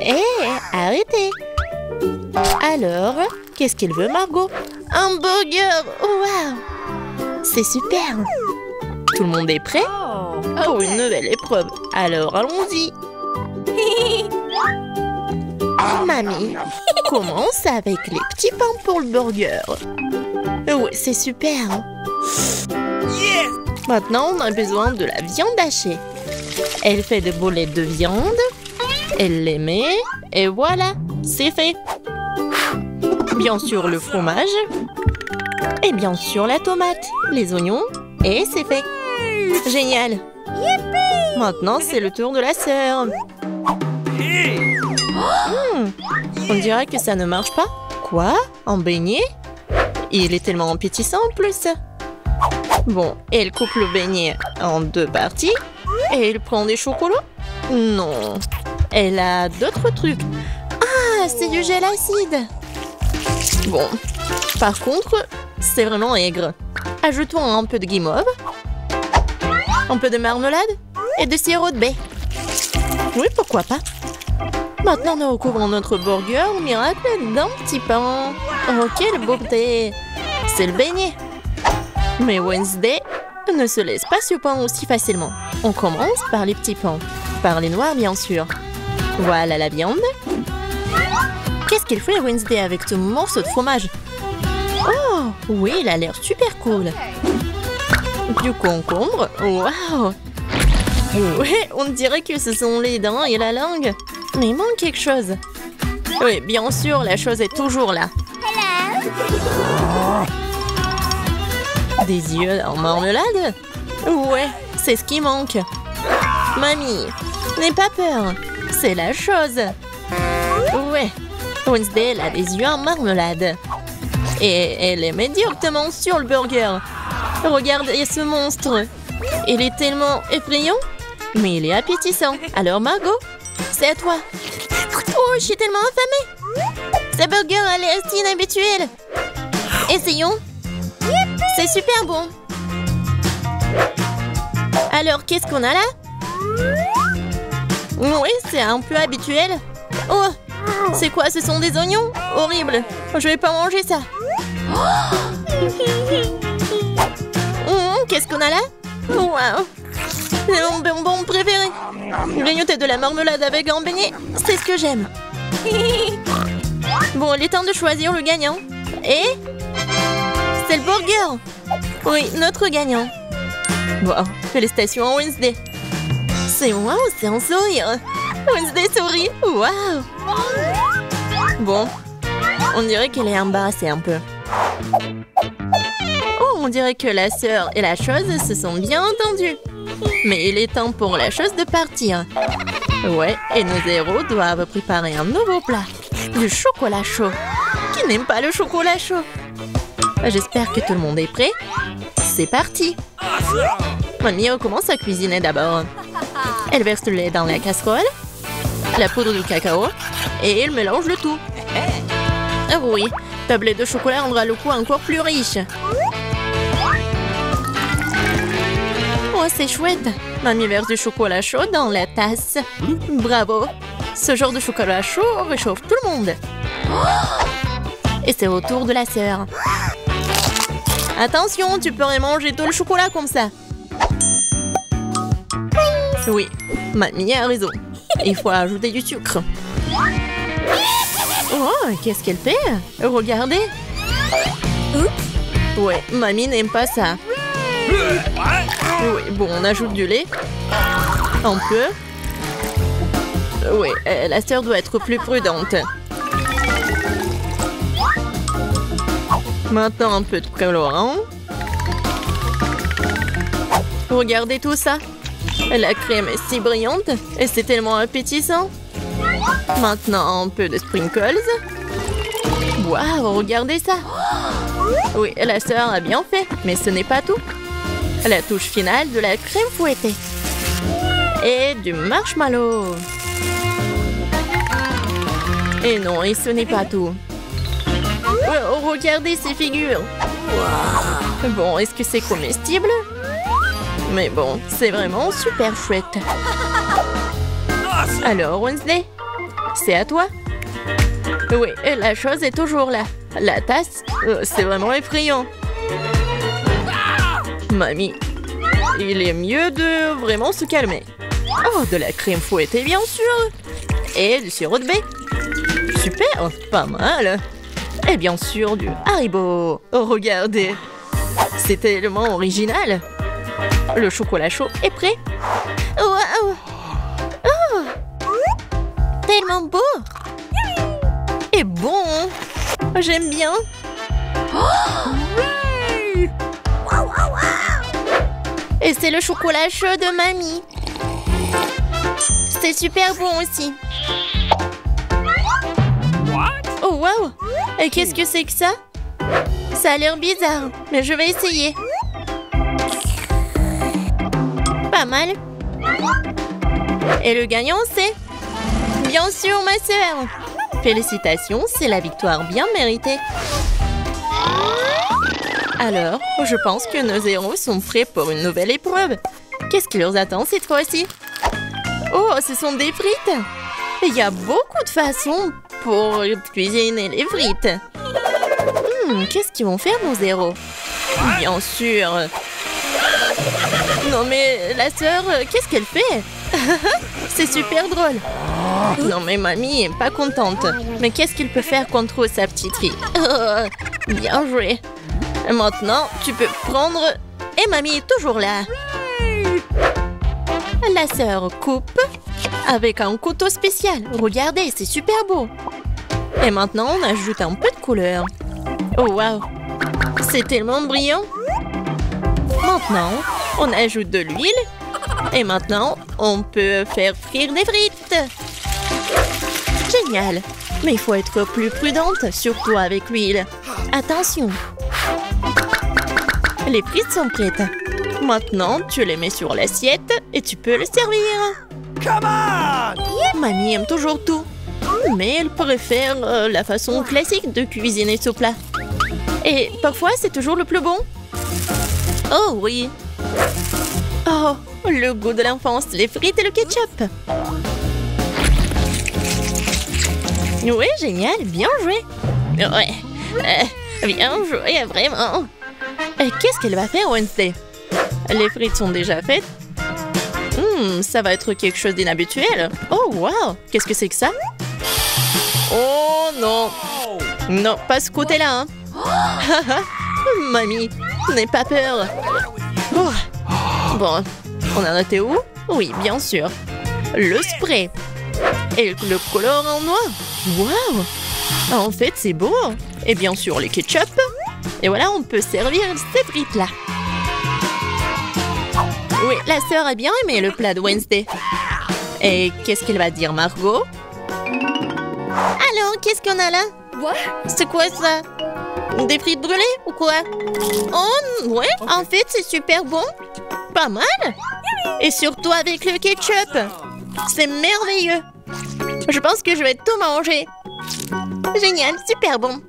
Hé, arrêtez. Alors, qu'est-ce qu'il veut, Margot? Un burger! Waouh! C'est super! Tout le monde est prêt pour une nouvelle épreuve. Alors, allons-y! Mamie, commence avec les petits pains pour le burger. Oui, c'est super! Maintenant, on a besoin de la viande hachée. Elle fait des boulettes de viande. Elle les met. Et voilà, c'est fait. Bien sûr, le fromage. Et bien sûr, la tomate, les oignons. Et c'est fait. Génial. Maintenant, c'est le tour de la sœur. On dirait que ça ne marche pas. Quoi? Un beignet? Il est tellement appétissant en plus. Bon, elle coupe le beignet en 2 parties. Et elle prend des chocolats? Non. Elle a d'autres trucs. Ah, c'est du gel acide. Bon, par contre, c'est vraiment aigre. Ajoutons un peu de guimauve, un peu de marmelade et de sirop de baie. Oui, pourquoi pas. Maintenant, nous recouvrons notre burger miracle d'un petit pain. Oh, quelle beauté! C'est le beignet. Mais Wednesday ne se laisse pas surprendre aussi facilement. On commence par les petits pains. Par les noirs, bien sûr. Voilà la viande. Qu'est-ce qu'il fait Wednesday avec ce morceau de fromage? Oh, oui, il a l'air super cool. Du concombre. Waouh! Oui, on dirait que ce sont les dents et la langue. Mais il manque quelque chose. Oui, bien sûr, la chose est toujours là. Des yeux en marmelade? Ouais, c'est ce qui manque. Mamie, n'aie pas peur. C'est la chose. Ouais, Wednesday, elle a des yeux en marmelade. Et elle les met directement sur le burger. Regardez ce monstre. Il est tellement effrayant, mais il est appétissant. Alors Margot, c'est à toi. Oh, je suis tellement affamée. Ce burger a l'air si inhabituel. Essayons. C'est super bon. Alors, qu'est-ce qu'on a là? Oui, c'est un peu habituel. Oh, c'est quoi? Ce sont des oignons? Horrible. Je vais pas manger ça. Qu'est-ce qu'on a là? Waouh. C'est mon bonbon préféré. Grignoter de la marmelade avec un beignet, c'est ce que j'aime. Bon, il est temps de choisir le gagnant. Et c'est le burger. Oui, notre gagnant. Wow, félicitations à Wednesday. C'est wow, c'est un sourire. Wednesday sourit. Wow. Bon, on dirait qu'elle est embarrassée un peu. Oh, on dirait que la sœur et la chose se sont bien entendues. Mais il est temps pour la chose de partir. Ouais, et nos héros doivent préparer un nouveau plat. Du chocolat chaud. Qui n'aime pas le chocolat chaud? J'espère que tout le monde est prêt. C'est parti. Mamie commence à cuisiner d'abord. Elle verse le lait dans la casserole, la poudre de cacao, et elle mélange le tout. Ah oui, tablette de chocolat rendra le goût encore plus riche. Oh, c'est chouette. Mamie verse du chocolat chaud dans la tasse. Bravo. Ce genre de chocolat chaud réchauffe tout le monde. Et c'est au tour de la sœur. Attention, tu pourrais manger tout le chocolat comme ça. Oui, mamie a raison. Il faut ajouter du sucre. Oh, qu'est-ce qu'elle fait? Regardez. Ouais, mamie n'aime pas ça. Oui, bon, on ajoute du lait. Un peu. Oui, la sœur doit être plus prudente. Maintenant, un peu de colorant. Regardez tout ça. La crème est si brillante et c'est tellement appétissant. Maintenant, un peu de sprinkles. Waouh, regardez ça. Oui, la sœur a bien fait, mais ce n'est pas tout. La touche finale de la crème fouettée. Et du marshmallow. Et non, et ce n'est pas tout. Oh, regardez ces figures. Bon, est-ce que c'est comestible? Mais bon, c'est vraiment super chouette. Alors, Wednesday, c'est à toi. Oui, et la chose est toujours là. La tasse, c'est vraiment effrayant. Mamie, il est mieux de vraiment se calmer. Oh, de la crème fouettée, bien sûr. Et du sirop de baie. Super, pas mal. Et bien sûr, du Haribo. Oh, regardez. C'est tellement original. Le chocolat chaud est prêt. Waouh! Oh! Tellement beau! Et bon! J'aime bien! Et c'est le chocolat chaud de mamie. C'est super bon aussi. Oh waouh! Et qu'est-ce que c'est que ça? Ça a l'air bizarre, mais je vais essayer. Pas mal. Et le gagnant, c'est... Bien sûr, ma sœur. Félicitations, c'est la victoire bien méritée. Alors, je pense que nos héros sont prêts pour une nouvelle épreuve. Qu'est-ce qui leur attend cette fois-ci? Oh, ce sont des frites. Il y a beaucoup de façons pour cuisiner les frites. Qu'est-ce qu'ils vont faire, nos héros? Bien sûr. Non mais, la sœur, qu'est-ce qu'elle fait? C'est super drôle. Non mais mamie est pas contente. Mais qu'est-ce qu'il peut faire contre sa petite fille? Bien joué. Maintenant, tu peux prendre... Et mamie est toujours là. La sœur coupe avec un couteau spécial. Regardez, c'est super beau. Et maintenant, on ajoute un peu de couleur. Oh waouh, c'est tellement brillant. Maintenant, on ajoute de l'huile. Et maintenant, on peut faire frire des frites. Génial. Mais il faut être plus prudente, surtout avec l'huile. Attention. Les frites sont prêtes. Maintenant, tu les mets sur l'assiette et tu peux le servir. Come on! Mamie aime toujours tout. Mais elle préfère la façon classique de cuisiner ce plat. Et parfois, c'est toujours le plus bon. Oh oui. Oh, le goût de l'enfance, les frites et le ketchup. Oui, génial, bien joué. Ouais, bien joué, vraiment. Qu'est-ce qu'elle va faire, Wednesday? Les frites sont déjà faites. Ça va être quelque chose d'inhabituel. Oh, wow, qu'est-ce que c'est que ça? Oh non. Non, pas ce côté-là, hein. Mamie, n'aie pas peur. Oh. Bon, on en était où? Oui, bien sûr. Le spray. Et le colorant noir. Waouh! En fait, c'est beau. Et bien sûr, les ketchup. Et voilà, on peut servir ces frites-là. Oui, la sœur a bien aimé le plat de Wednesday. Et qu'est-ce qu'elle va dire, Margot? Alors, qu'est-ce qu'on a là? C'est quoi ça? Des frites brûlées ou quoi? Oh, ouais, en fait, c'est super bon. Pas mal. Et surtout avec le ketchup. C'est merveilleux. Je pense que je vais tout manger. Génial, super bon.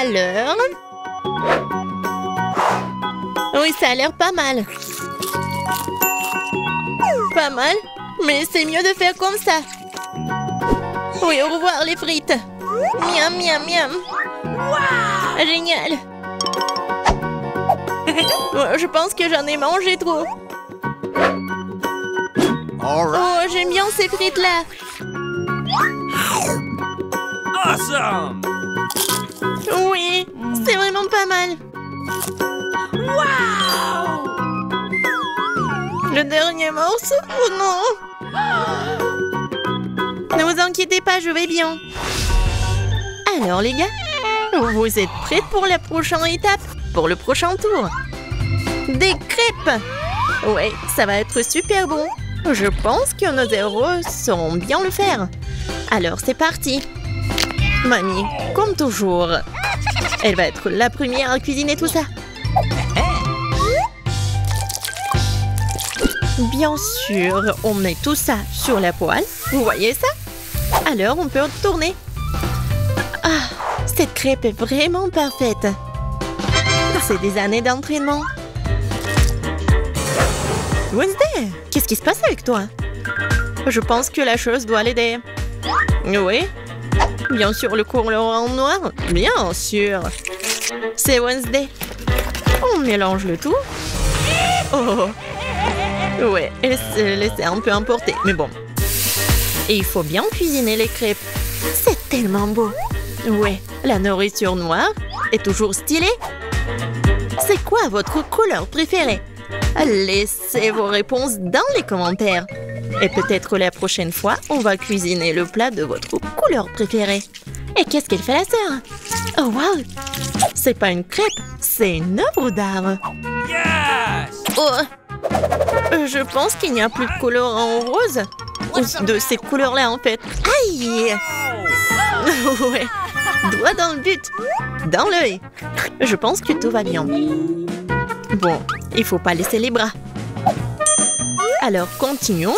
Alors... Oui, ça a l'air pas mal. Pas mal, mais c'est mieux de faire comme ça. Oui, au revoir les frites. Miam, miam, miam. Wow! Génial. Je pense que j'en ai mangé trop. Oh, j'aime bien ces frites-là. Awesome! Oui, c'est vraiment pas mal. Wow! Le dernier morceau? Oh non! Ne vous inquiétez pas, je vais bien. Alors les gars, vous êtes prêts pour la prochaine étape? Pour le prochain tour? Des crêpes! Ouais, ça va être super bon. Je pense que nos héros sauront bien le faire. Alors c'est parti. Mamie, comme toujours, elle va être la première à cuisiner tout ça. Bien sûr, on met tout ça sur la poêle. Vous voyez ça? Alors, on peut tourner. Ah, cette crêpe est vraiment parfaite. C'est des années d'entraînement. Wednesday, qu'est-ce qui se passe avec toi? Je pense que la chose doit l'aider. Oui. Bien sûr, le colorant noir. Bien sûr. C'est Wednesday. On mélange le tout. Oh. Ouais, elle s'est laissée un peu emporter, mais bon. Et il faut bien cuisiner les crêpes. C'est tellement beau. Ouais, la nourriture noire est toujours stylée. C'est quoi votre couleur préférée? Laissez vos réponses dans les commentaires. Et peut-être la prochaine fois, on va cuisiner le plat de votre couleur préférée. Et qu'est-ce qu'elle fait la sœur? Oh wow! C'est pas une crêpe, c'est une œuvre d'art. Yes! Oh! Je pense qu'il n'y a plus de colorant rose. Ou de ces couleurs-là en fait. Aïe! Ouais, doigt dans le but, dans l'œil. Je pense que tout va bien. Bon, il faut pas laisser les bras. Alors, continuons.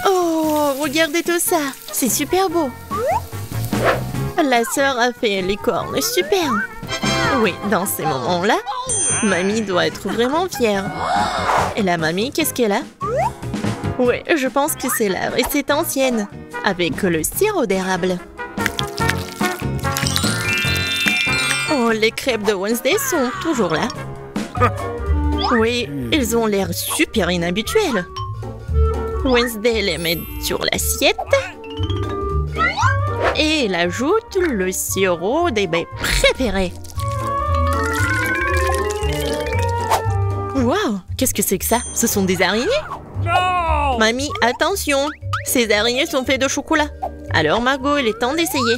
Oh, regardez tout ça. C'est super beau. La sœur a fait les cornes super. Oui, dans ces moments-là, mamie doit être vraiment fière. Et la mamie, qu'est-ce qu'elle a? Oui, je pense que c'est la recette ancienne, avec le sirop d'érable. Oh, les crêpes de Wednesday sont toujours là. Oui, ils ont l'air super inhabituels. Wednesday les met sur l'assiette. Et elle ajoute le sirop des baies préférées. Waouh, qu'est-ce que c'est que ça? Ce sont des araignées? No! Mamie, attention! Ces araignées sont faites de chocolat. Alors Margot, il est temps d'essayer.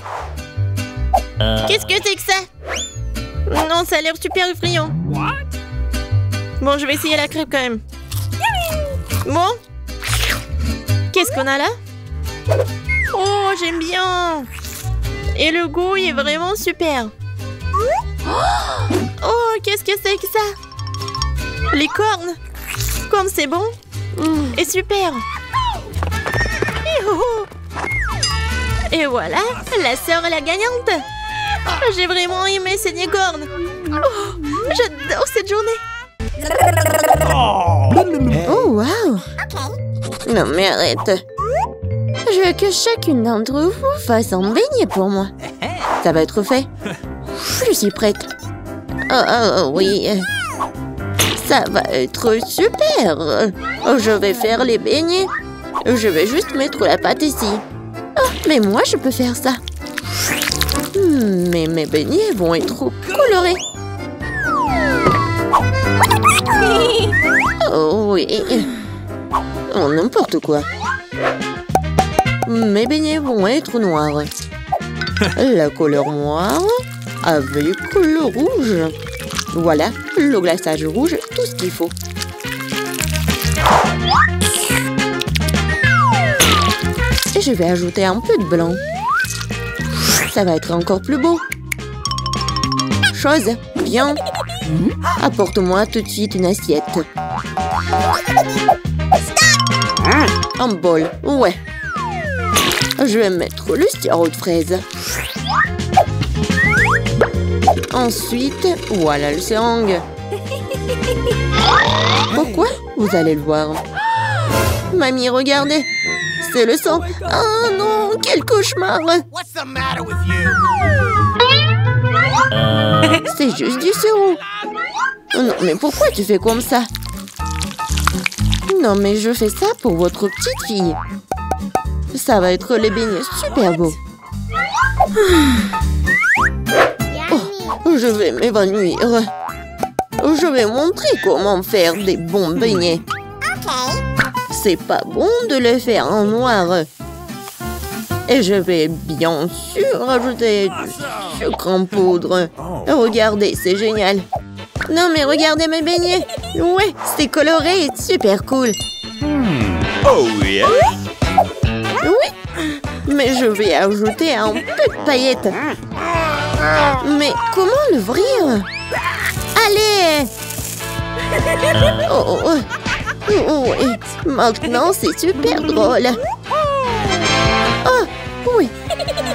Qu'est-ce que c'est que ça? Non, ça a l'air super effrayant. What? Bon, je vais essayer la crêpe quand même. Bon. Qu'est-ce qu'on a là? Oh, j'aime bien. Et le goût, il est vraiment super. Oh, qu'est-ce que c'est que ça? Les cornes. Comme c'est bon. Et super. Et voilà, la sœur est la gagnante. J'ai vraiment aimé ces cornes. Oh, j'adore cette journée. Oh, wow. Non, mais arrête. Je veux que chacune d'entre vous fasse un beignet pour moi. Ça va être fait. Je suis prête. Oh, oui. Ça va être super. Je vais faire les beignets. Je vais juste mettre la pâte ici. Oh, mais moi, je peux faire ça. Mais mes beignets vont être trop colorés. Oh oui. Oh, n'importe quoi. Mes beignets vont être noirs. La couleur noire avec le rouge. Voilà, le glaçage rouge, tout ce qu'il faut. Et je vais ajouter un peu de blanc. Ça va être encore plus beau. Chose, viens. Apporte-moi tout de suite une assiette. Un bol, ouais. Je vais mettre le sirop de fraise. Ensuite, voilà le seringue. Pourquoi? Vous allez le voir. Mamie, regardez. C'est le sang. Oh non, quel cauchemar. What's the matter with you? C'est juste du sirop. Non, mais pourquoi tu fais comme ça? Non, mais je fais ça pour votre petite fille. Ça va être les beignets super beaux. Oh, je vais m'évanouir. Je vais montrer comment faire des bons beignets. C'est pas bon de les faire en noir. Et je vais bien sûr ajouter du sucre en poudre. Regardez, c'est génial. Non mais regardez mes beignets. Ouais, c'est coloré et super cool. Oh yeah? Oui, mais je vais ajouter un peu de paillettes. Mais comment l'ouvrir? Allez! Oh, oui. Maintenant, c'est super drôle. Oh, oui.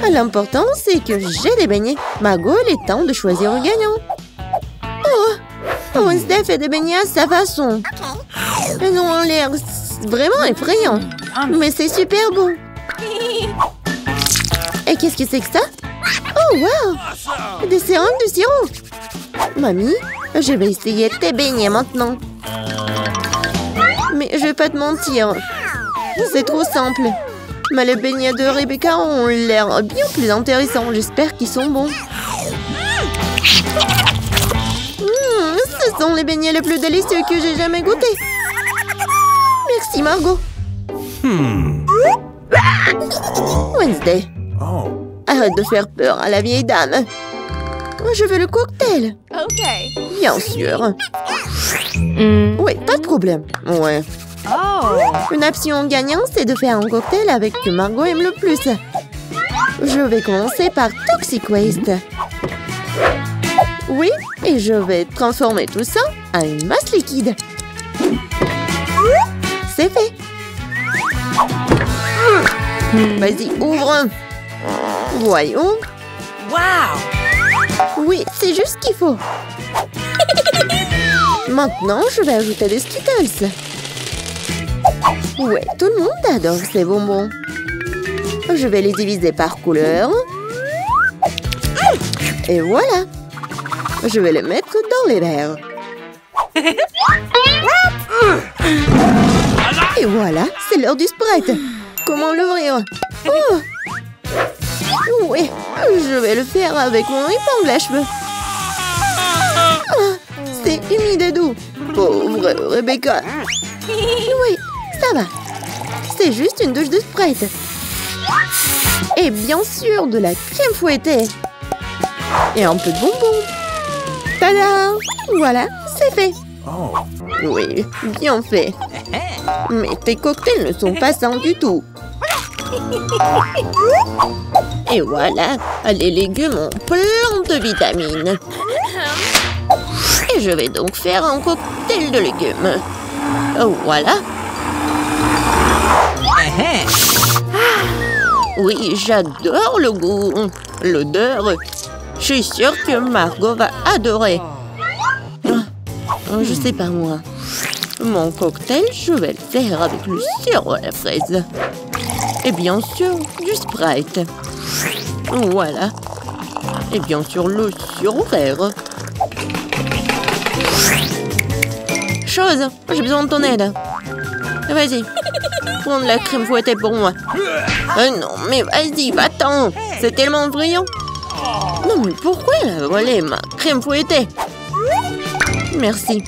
L'important, c'est que j'ai des beignets. Margot, il est temps de choisir un gagnant. Oh, Wednesday fait des beignets à sa façon. Ils ont l'air vraiment effrayants. Mais c'est super bon. Et qu'est-ce que c'est que ça? Oh, wow! Des seringues de sirop. Mamie, je vais essayer tes beignets maintenant. Mais je vais pas te mentir. C'est trop simple. Mais les beignets de Rebecca ont l'air bien plus intéressants. J'espère qu'ils sont bons. Ce sont les beignets les plus délicieux que j'ai jamais goûtés. Merci, Margot. Wednesday. Arrête de faire peur à la vieille dame. Je veux le cocktail. Ok. Bien sûr. Oui, pas de problème. Ouais. Oh. Une option gagnante, c'est de faire un cocktail avec ce que Margot aime le plus. Je vais commencer par Toxic Waste. Oui, et je vais transformer tout ça en une masse liquide. C'est fait. Vas-y, ouvre. Voyons. Wow. Oui, c'est juste ce qu'il faut. Maintenant, je vais ajouter des Skittles. Ouais, tout le monde adore ces bonbons. Je vais les diviser par couleur. Et voilà. Je vais les mettre dans les verres. Et voilà, c'est l'heure du Sprite. Comment l'ouvrir? Oh! Oui, je vais le faire avec mon épingle à cheveux. Ah, c'est humide et doux. Pauvre Rebecca. Oui, ça va. C'est juste une douche de Sprite. Et bien sûr, de la crème fouettée. Et un peu de bonbons. Tada! Voilà, c'est fait. Oui, bien fait. Mais tes cocktails ne sont pas sains du tout. Et voilà, les légumes ont plein de vitamines. Et je vais donc faire un cocktail de légumes. Voilà. Oui, j'adore le goût, l'odeur. Je suis sûre que Margot va adorer. Je sais pas moi. Mon cocktail, je vais le faire avec le sirop à la fraise. Et bien sûr, du Sprite. Voilà. Et bien sûr, le sirop vert. Chose, j'ai besoin de ton aide. Vas-y, prends de la crème fouettée pour moi. Non, mais vas-y, va-t'en. C'est tellement brillant. Non, mais pourquoi elle a volé ma crème fouettée? Merci.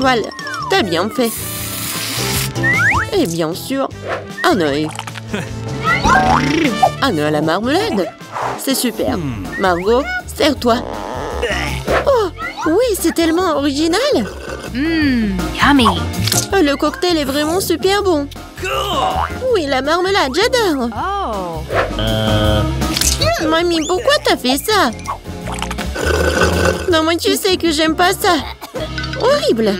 Voilà, t'as bien fait. Et bien sûr, un œil. Un œil à la marmelade. C'est super. Margot, sers-toi. Oh, oui, c'est tellement original. Yummy. Le cocktail est vraiment super bon. Oui, la marmelade, j'adore. Oh. Mamie, pourquoi t'as fait ça? Non, moi, tu sais que j'aime pas ça. Horrible.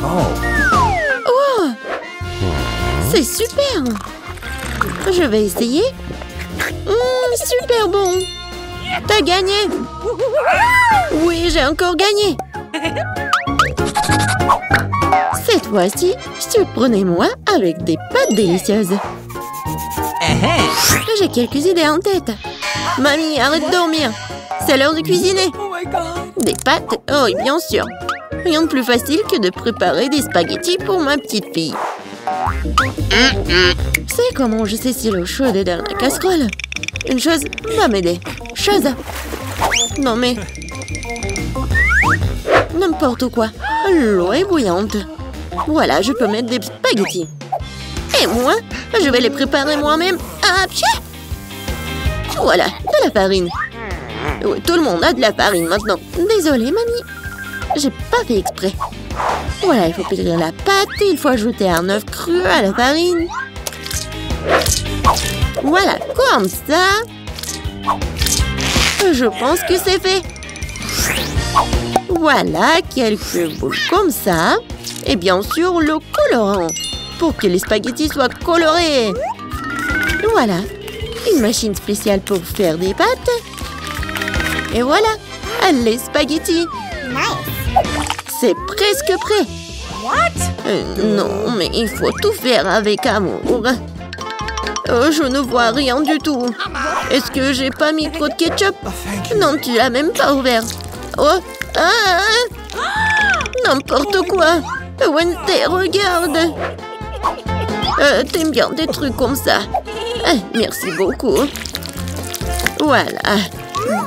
Oh, c'est super. Je vais essayer. Super bon. T'as gagné. Oui, j'ai encore gagné. Cette fois-ci, surprenez-moi avec des pâtes délicieuses. J'ai quelques idées en tête. Mamie, arrête de dormir. C'est l'heure de cuisiner. Des pâtes? Oh, oui, bien sûr. Rien de plus facile que de préparer des spaghettis pour ma petite fille. C'est comment je sais si l'eau chaude est dans la casserole? Une chose va m'aider. Chose. Non mais... N'importe quoi. L'eau est bouillante. Voilà, je peux mettre des spaghettis. Et moi, je vais les préparer moi-même. Ah, pied! Voilà, de la farine. Oui, tout le monde a de la farine maintenant. Désolée, mamie. J'ai pas fait exprès. Voilà, il faut pétrir la pâte et il faut ajouter un œuf cru à la farine. Voilà, comme ça. Je pense que c'est fait. Voilà, quelques boules comme ça. Et bien sûr, le colorant pour que les spaghettis soient colorés. Voilà, une machine spéciale pour faire des pâtes. Et voilà, les spaghettis. C'est presque prêt. What? Non, mais il faut tout faire avec amour. Je ne vois rien du tout. Est-ce que j'ai pas mis trop de ketchup? Non, tu l'as même pas ouvert. Oh, n'importe quoi. Wednesday, regarde. T'aimes bien des trucs comme ça. Merci beaucoup. Voilà.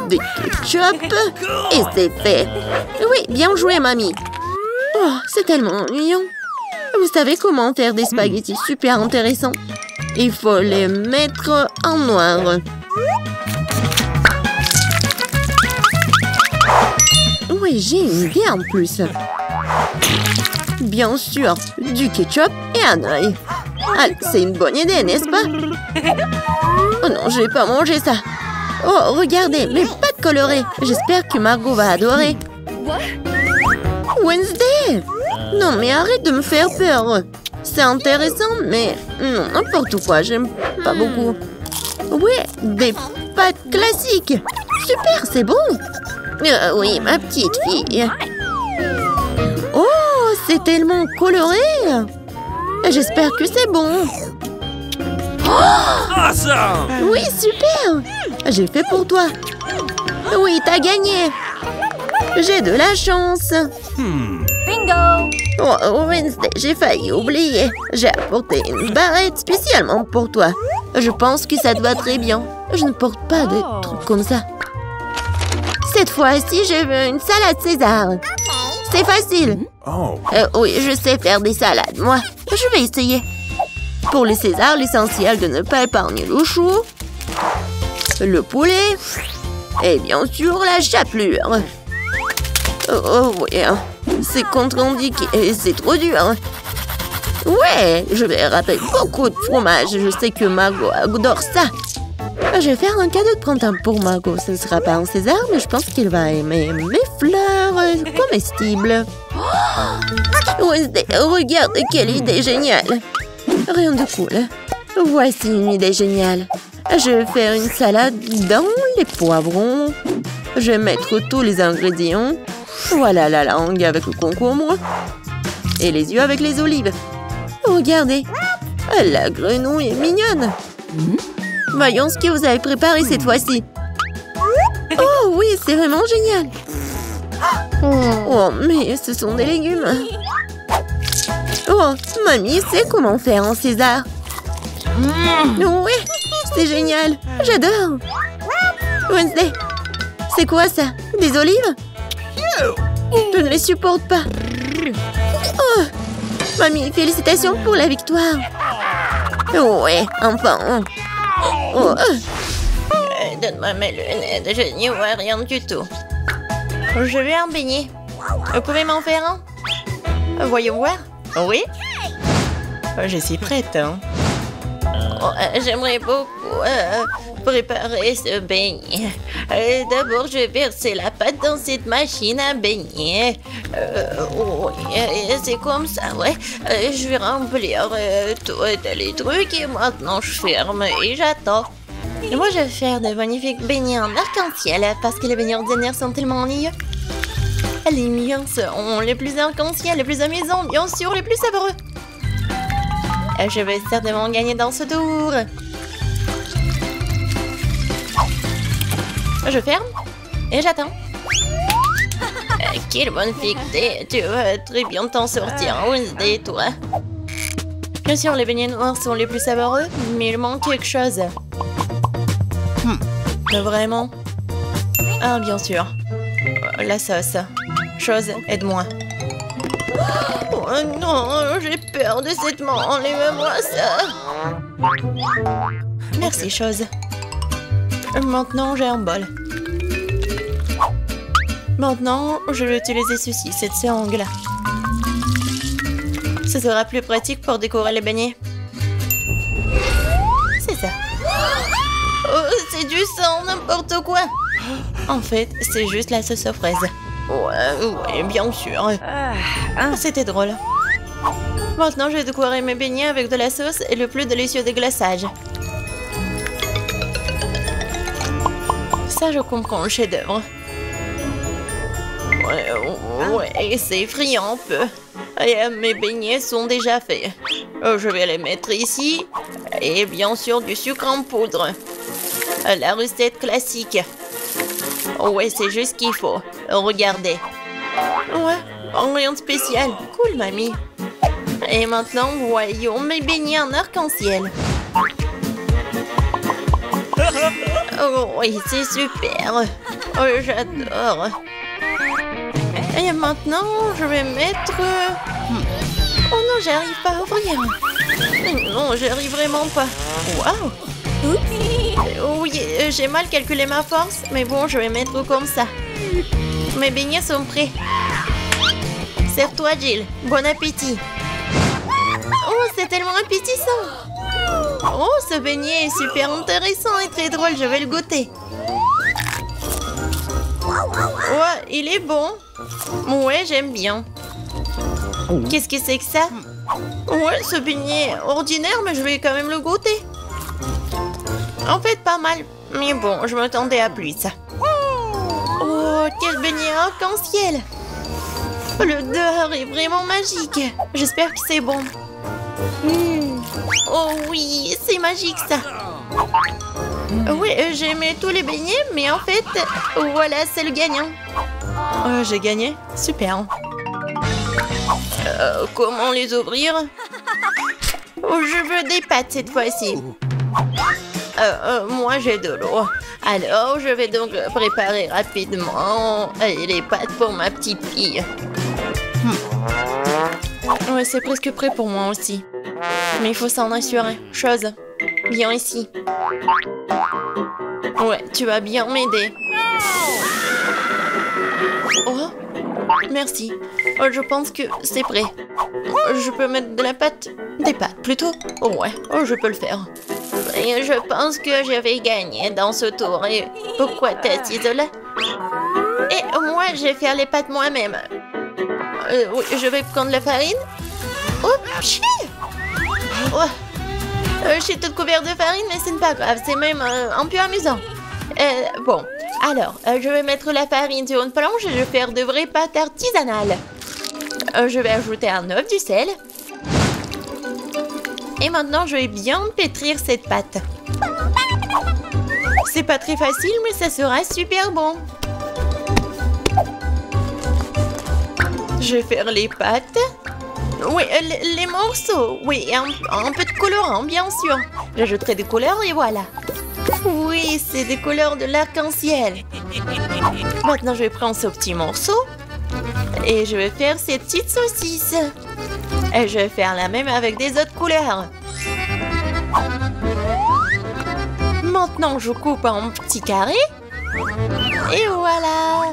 Des ketchup. Et c'est fait. Oui, bien joué, mamie. Oh, c'est tellement ennuyant. Vous savez comment faire des spaghettis super intéressants? Il faut les mettre en noir. Oui, j'ai une idée en plus. Bien sûr, du ketchup et un œil. Allez, c'est une bonne idée, n'est-ce pas? Oh non, je vais pas manger ça. Oh, regardez, mais pas de coloré. J'espère que Margot va adorer. Wednesday! Non, mais arrête de me faire peur. C'est intéressant, mais non, n'importe quoi, j'aime pas beaucoup. Ouais, des pâtes classiques. Super, c'est bon. Oui, ma petite fille. Oh, c'est tellement coloré. J'espère que c'est bon. Awesome! Oui, super. J'ai fait pour toi. Oui, t'as gagné. J'ai de la chance. Bingo! Oh, Wednesday, j'ai failli oublier. J'ai apporté une barrette spécialement pour toi. Je pense que ça te va très bien. Je ne porte pas de trucs comme ça. Cette fois-ci, je veux une salade César. C'est facile. Oui, je sais faire des salades, moi. Je vais essayer. Pour les Césars, l'essentiel de ne pas épargner le chou, le poulet et bien sûr la chapelure. Oh oui, c'est contre-indiqué et c'est trop dur. Ouais, je vais râper beaucoup de fromage. Je sais que Margot adore ça. Je vais faire un cadeau de printemps pour Margot. Ce ne sera pas un César, mais je pense qu'il va aimer mes fleurs comestibles. Wednesday, regarde quelle idée géniale. Rien de cool. Voici une idée géniale. Je vais faire une salade dans les poivrons. Je vais mettre tous les ingrédients. Voilà la langue avec le concombre. Et les yeux avec les olives. Regardez. La grenouille est mignonne. Voyons ce que vous avez préparé cette fois-ci. Oh oui, c'est vraiment génial. Oh, mais ce sont des légumes. Oh, mamie sait comment faire un César. Oui, c'est génial. J'adore. Wednesday, c'est quoi ça? Des olives? Je ne les supporte pas. Oh, mamie, félicitations pour la victoire. Ouais, enfin. Oh. Donne-moi mes lunettes, je n'y vois rien du tout. Je vais un beignet. Vous pouvez m'en faire un? Voyons voir. Oui? Je suis prête. J'aimerais beaucoup préparer ce beignet. D'abord, je vais verser la pâte dans cette machine à beignet. C'est comme ça, ouais. Je vais remplir tous les trucs et maintenant je ferme et j'attends. Et moi, je vais faire de magnifiques beignets en arc-en-ciel parce que les beignets ordinaires sont tellement ennuyeux. Les miens seront les plus arc-en-ciel, les plus amusants, bien sûr, les plus savoureux. Je vais certainement gagner dans ce tour. Je ferme et j'attends. Quelle bonne fille que t'es. Tu vas très bien t'en sortir, Wednesday, toi. Bien sûr, les beignets noirs sont les plus savoureux, mais il manque quelque chose. Vraiment? Ah, bien sûr. La sauce. Chose, aide-moi. Oh non, j'ai peur de cette main. Enlève-moi ça. Merci, chose. Maintenant, j'ai un bol. Maintenant, je vais utiliser ceci, cette sangle. Ce sera plus pratique pour décorer les beignets. C'est ça. Oh, c'est du sang, n'importe quoi. En fait, c'est juste la sauce aux fraises. Ouais, bien sûr. C'était drôle. Maintenant, je vais décorer mes beignets avec de la sauce et le plus délicieux déglaçage. Ça, je comprends le chef-d'œuvre. Ouais, c'est effrayant un peu. Et mes beignets sont déjà faits. Je vais les mettre ici. Et bien sûr du sucre en poudre. La recette classique. Ouais, c'est juste ce qu'il faut. Regardez. Ouais, rien de spécial. Cool, mamie. Et maintenant, voyons mes beignets en arc-en-ciel. Oh oui, c'est super. Oh, j'adore. Et maintenant, je vais mettre... Oh non, j'arrive pas à ouvrir. Non, j'arrive vraiment pas. Waouh. Oui, j'ai mal calculé ma force, mais bon, je vais mettre comme ça. Mes beignets sont prêts. Sers-toi, Jill. Bon appétit. Oh, c'est tellement appétissant. Oh, ce beignet est super intéressant et très drôle. Je vais le goûter. Ouais, il est bon. Ouais, j'aime bien. Qu'est-ce que c'est que ça? Ouais, ce beignet est ordinaire, mais je vais quand même le goûter. En fait, pas mal. Mais bon, je m'attendais à plus. Oh, quel beignet arc-en-ciel. L'odeur est vraiment magique. J'espère que c'est bon. Oh oui, c'est magique ça. Oui, j'ai aimé tous les beignets, mais en fait, voilà, c'est le gagnant. J'ai gagné? Super. Comment les ouvrir? Je veux des pâtes cette fois-ci. Moi, j'ai de l'eau. Alors, je vais donc préparer rapidement les pâtes pour ma petite fille. Ouais, c'est presque prêt pour moi aussi. Mais il faut s'en assurer. Chose, viens ici. Ouais, tu vas bien m'aider. Oh, merci. Je pense que c'est prêt. Je peux mettre de la pâte? Des pâtes, plutôt? Ouais, je peux le faire. Et je pense que je vais gagner dans ce tour. Et pourquoi t'assises là? Et moi, je vais faire les pâtes moi-même. Oui, je vais prendre la farine. Oups! Oh. Je suis toute couverte de farine, mais ce n'est pas grave. C'est même un peu amusant. Bon, alors, je vais mettre la farine sur une planche et je vais faire de vraies pâtes artisanales. Je vais ajouter un œuf, du sel. Et maintenant, je vais bien pétrir cette pâte. C'est pas très facile, mais ça sera super bon. Je vais faire les pâtes. Oui, les morceaux. Oui, un peu de colorant, bien sûr. J'ajouterai des couleurs et voilà. Oui, c'est des couleurs de l'arc-en-ciel. Maintenant, je vais prendre ce petit morceau. Et je vais faire ces petites saucisses. Et je vais faire la même avec des autres couleurs. Maintenant, je coupe en petits carrés. Et voilà.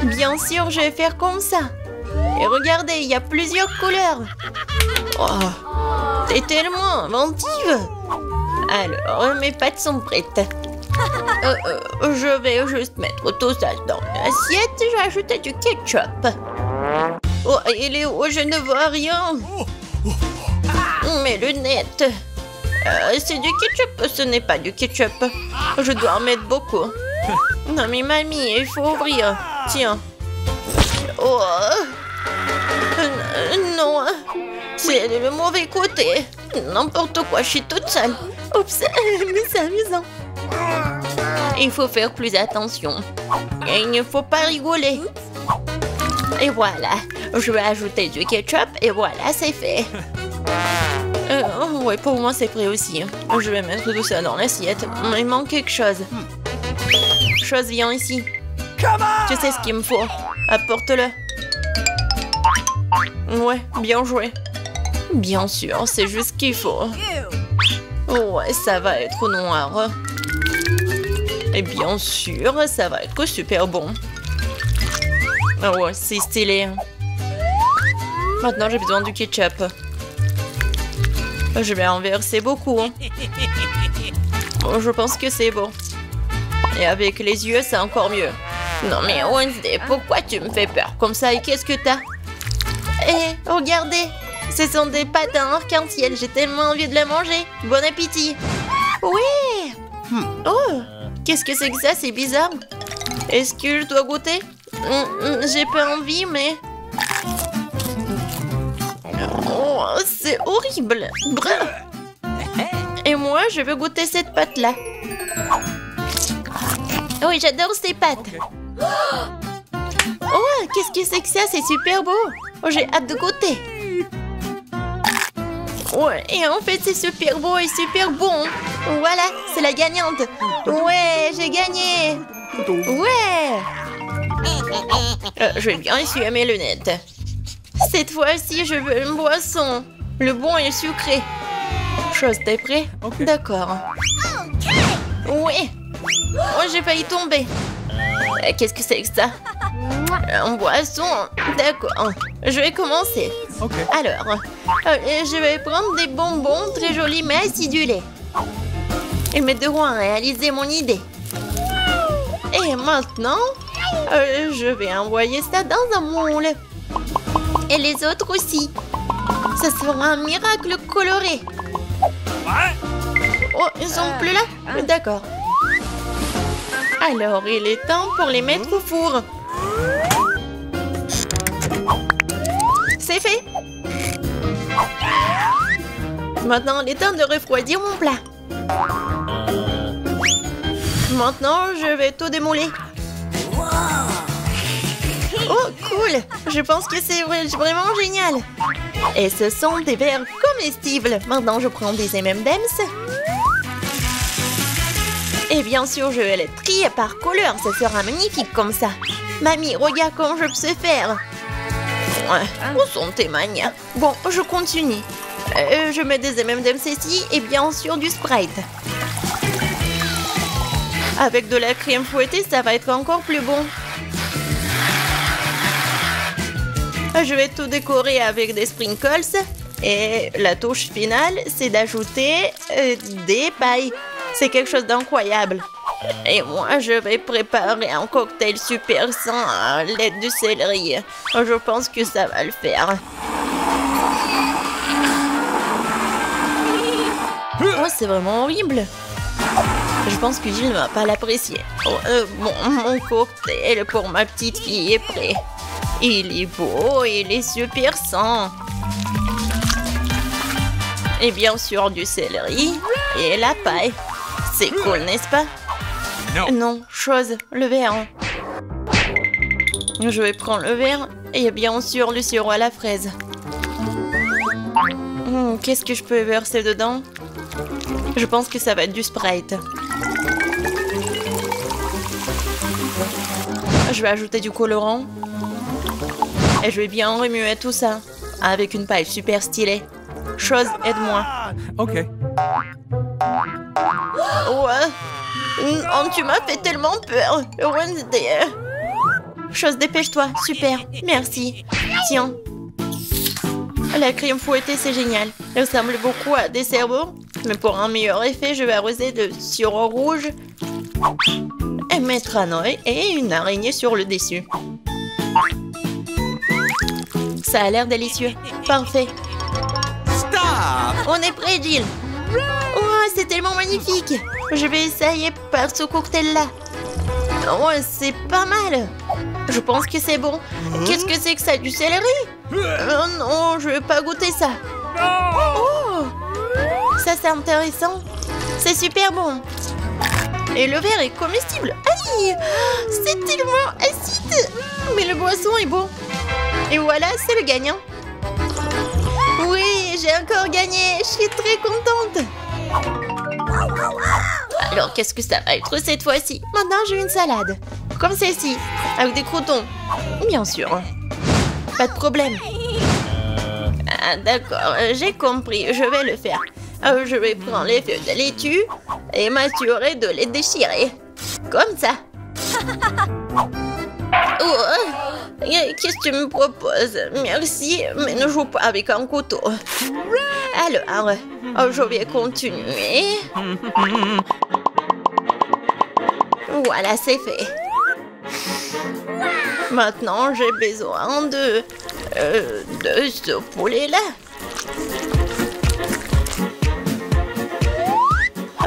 Bien sûr, je vais faire comme ça. Et regardez, il y a plusieurs couleurs. Oh, t'es tellement inventive. Alors, mes pâtes sont prêtes. Je vais juste mettre tout ça dans l'assiette. Je vais ajouter du ketchup. Oh, il est où? Je ne vois rien. Mes lunettes. C'est du ketchup. Ce n'est pas du ketchup. Je dois en mettre beaucoup. Non, mais mamie, il faut ouvrir. Tiens. Oh. Non. C'est le mauvais côté. N'importe quoi, je suis toute seule. Oups, mais c'est amusant. Il faut faire plus attention. Et il ne faut pas rigoler. Et voilà. Je vais ajouter du ketchup et voilà, c'est fait. Ouais, pour moi, c'est prêt aussi. Je vais mettre tout ça dans l'assiette. Il manque quelque chose. Chose, viens ici. Tu sais ce qu'il me faut. Apporte-le. Ouais, bien joué. Bien sûr, c'est juste ce qu'il faut. Ouais, ça va être noir. Et bien sûr, ça va être super bon. Ah ouais, c'est stylé. Maintenant, j'ai besoin du ketchup. Je vais en verser beaucoup. Je pense que c'est bon. Et avec les yeux, c'est encore mieux. Non mais Wednesday, pourquoi tu me fais peur comme ça? Et qu'est-ce que t'as? Eh, regardez! Ce sont des pâtes en arc-en-ciel. J'ai tellement envie de les manger. Bon appétit! Oui! Oh! Qu'est-ce que c'est que ça? C'est bizarre. Est-ce que je dois goûter? J'ai pas envie, mais... Oh, c'est horrible. Bref. Et moi, je veux goûter cette pâte-là. Oui, j'adore ces pâtes. Oh, qu'est-ce que c'est que ça? C'est super beau. Oh, j'ai hâte de goûter. Ouais, et en fait, c'est super beau et super bon. Voilà, c'est la gagnante. Ouais, j'ai gagné. Ouais. Je vais bien essuyer mes lunettes. Cette fois-ci, je veux une boisson. Le bon et sucré. Chose, t'es prêt? D'accord. Oui. Oh, j'ai failli tomber. Qu'est-ce que c'est que ça? Un boisson. D'accord. Je vais commencer. Alors, je vais prendre des bonbons très jolis mais acidulés. Ils m'aideront à réaliser mon idée. Et maintenant, je vais envoyer ça dans un moule. Et les autres aussi. Ça sera un miracle coloré. Oh, ils sont plus là? D'accord. Alors, il est temps pour les mettre au four. C'est fait. Maintenant, il est temps de refroidir mon plat. Maintenant, je vais tout démouler. Oh, cool! Je pense que c'est vraiment génial. Et ce sont des verres comestibles. Maintenant, je prends des M&M's. Et bien sûr, je vais les trier par couleur. Ça sera magnifique comme ça. Mamie, regarde comment je sais faire. Ouais, où sont tes manias? Bon, je continue. Je mets des M&M's ici et bien sûr du Sprite. Avec de la crème fouettée, ça va être encore plus bon. Je vais tout décorer avec des sprinkles. Et la touche finale, c'est d'ajouter des pailles. C'est quelque chose d'incroyable. Et moi, je vais préparer un cocktail super sain à l'aide du céleri. Je pense que ça va le faire. Oh, c'est vraiment horrible. Je pense que Gilles ne va pas l'apprécier. Oh, bon, mon cocktail pour ma petite fille est prêt. Il est beau, il est super sain. Et bien sûr du céleri et la paille. C'est cool, n'est-ce pas? Non, chose, le verre. Je vais prendre le verre et bien sûr le sirop à la fraise. Qu'est-ce que je peux verser dedans? Je pense que ça va être du Sprite. Je vais ajouter du colorant. Et je vais bien remuer tout ça avec une paille super stylée. Chose, aide-moi. Ok. Ouais. Oh, tu m'as fait tellement peur. Wednesday. Chose, dépêche-toi. Super. Merci. Tiens. La crème fouettée, c'est génial. Elle ressemble beaucoup à des cerveaux. Mais pour un meilleur effet, je vais arroser de sirop rouge et mettre un œil et une araignée sur le dessus. Ça a l'air délicieux. Parfait. Stop! On est prêt, Jill. Oh, c'est tellement magnifique. Je vais essayer par ce cocktail-là. Oh, c'est pas mal. Je pense que c'est bon. Qu'est-ce que c'est que ça? Du céleri? Oh non, je vais pas goûter ça. Oh, ça c'est intéressant. C'est super bon. Et le verre est comestible. Aïe, c'est tellement acide. Mais le boisson est bon. Et voilà, c'est le gagnant. Oui, j'ai encore gagné. Je suis très contente. Alors, qu'est-ce que ça va être cette fois-ci? Maintenant, j'ai une salade. Comme celle-ci, avec des croutons. Bien sûr. Pas de problème. Ah, d'accord, j'ai compris. Je vais le faire. Je vais prendre les feuilles de laitue et m'assurer de les déchirer. Comme ça. Oh, qu'est-ce que tu me proposes? Merci, mais ne joue pas avec un couteau. Alors, je vais continuer. Voilà, c'est fait. Maintenant, j'ai besoin de ce poulet-là.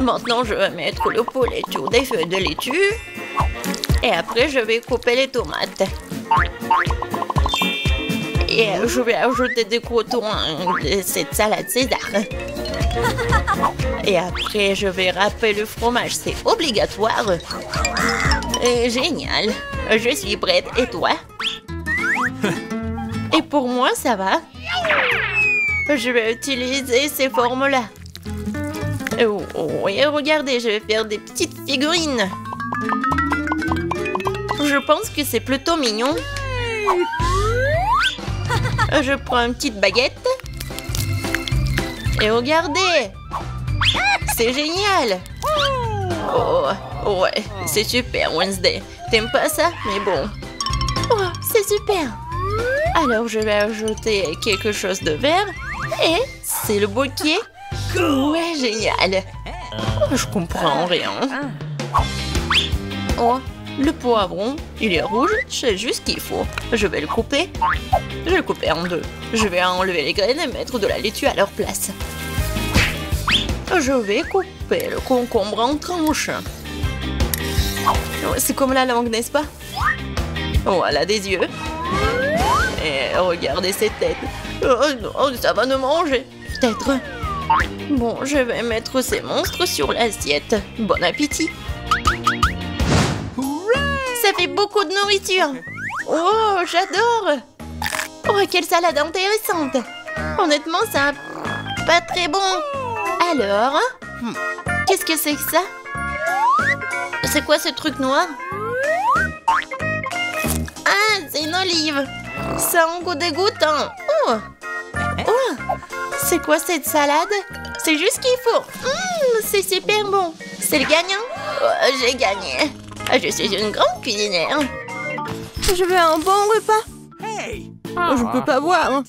Maintenant, je vais mettre le poulet sur des feuilles de laitue. Et après, je vais couper les tomates. Et je vais ajouter des croutons à cette salade César. Et après, je vais râper le fromage. C'est obligatoire. Génial. Je suis prête. Et toi? Et pour moi, ça va. Je vais utiliser ces formes-là. Et regardez, je vais faire des petites figurines. Je pense que c'est plutôt mignon. Je prends une petite baguette. Et regardez. C'est génial. Oh, ouais, c'est super, Wednesday. T'aimes pas ça? Mais bon. Oh, c'est super. Alors, je vais ajouter quelque chose de vert. Et c'est le bouquet. Ouais, génial. Oh, je comprends rien. Oh, le poivron, il est rouge. C'est juste ce qu'il faut. Je vais le couper. Je vais le couper en deux. Je vais enlever les graines et mettre de la laitue à leur place. Je vais couper le concombre en tranches. C'est comme la langue, n'est-ce pas? Voilà des yeux. Et regardez ces têtes. Oh non, ça va nous manger. Peut-être. Bon, je vais mettre ces monstres sur l'assiette. Bon appétit. Ça fait beaucoup de nourriture. Oh, j'adore. Oh, quelle salade intéressante. Honnêtement, ça pas très bon. Alors, qu'est-ce que c'est que ça? C'est quoi ce truc noir? Ah, c'est une olive. Ça a un goût dégoûtant. Oh, oh, c'est quoi cette salade? C'est juste ce qu'il faut. C'est super bon. C'est le gagnant? Oh, j'ai gagné. Je suis une grande cuisinière. Je veux un bon repas. Je peux pas voir.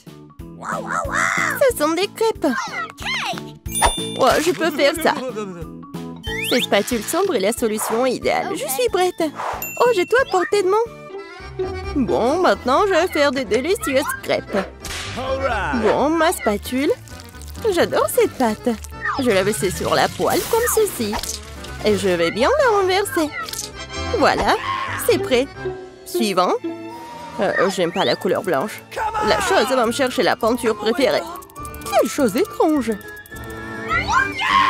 Ce sont des crêpes. Oh, je peux faire ça. Cette spatule sombre est la solution idéale. Je suis prête. Oh, j'ai tout à portée de main. Bon, maintenant, je vais faire des délicieuses crêpes. Bon, ma spatule. J'adore cette pâte. Je la vais laisser sur la poêle comme ceci. Et je vais bien la renverser. Voilà, c'est prêt. Suivant. J'aime pas la couleur blanche. La chose va me chercher la peinture préférée. Quelle chose étrange.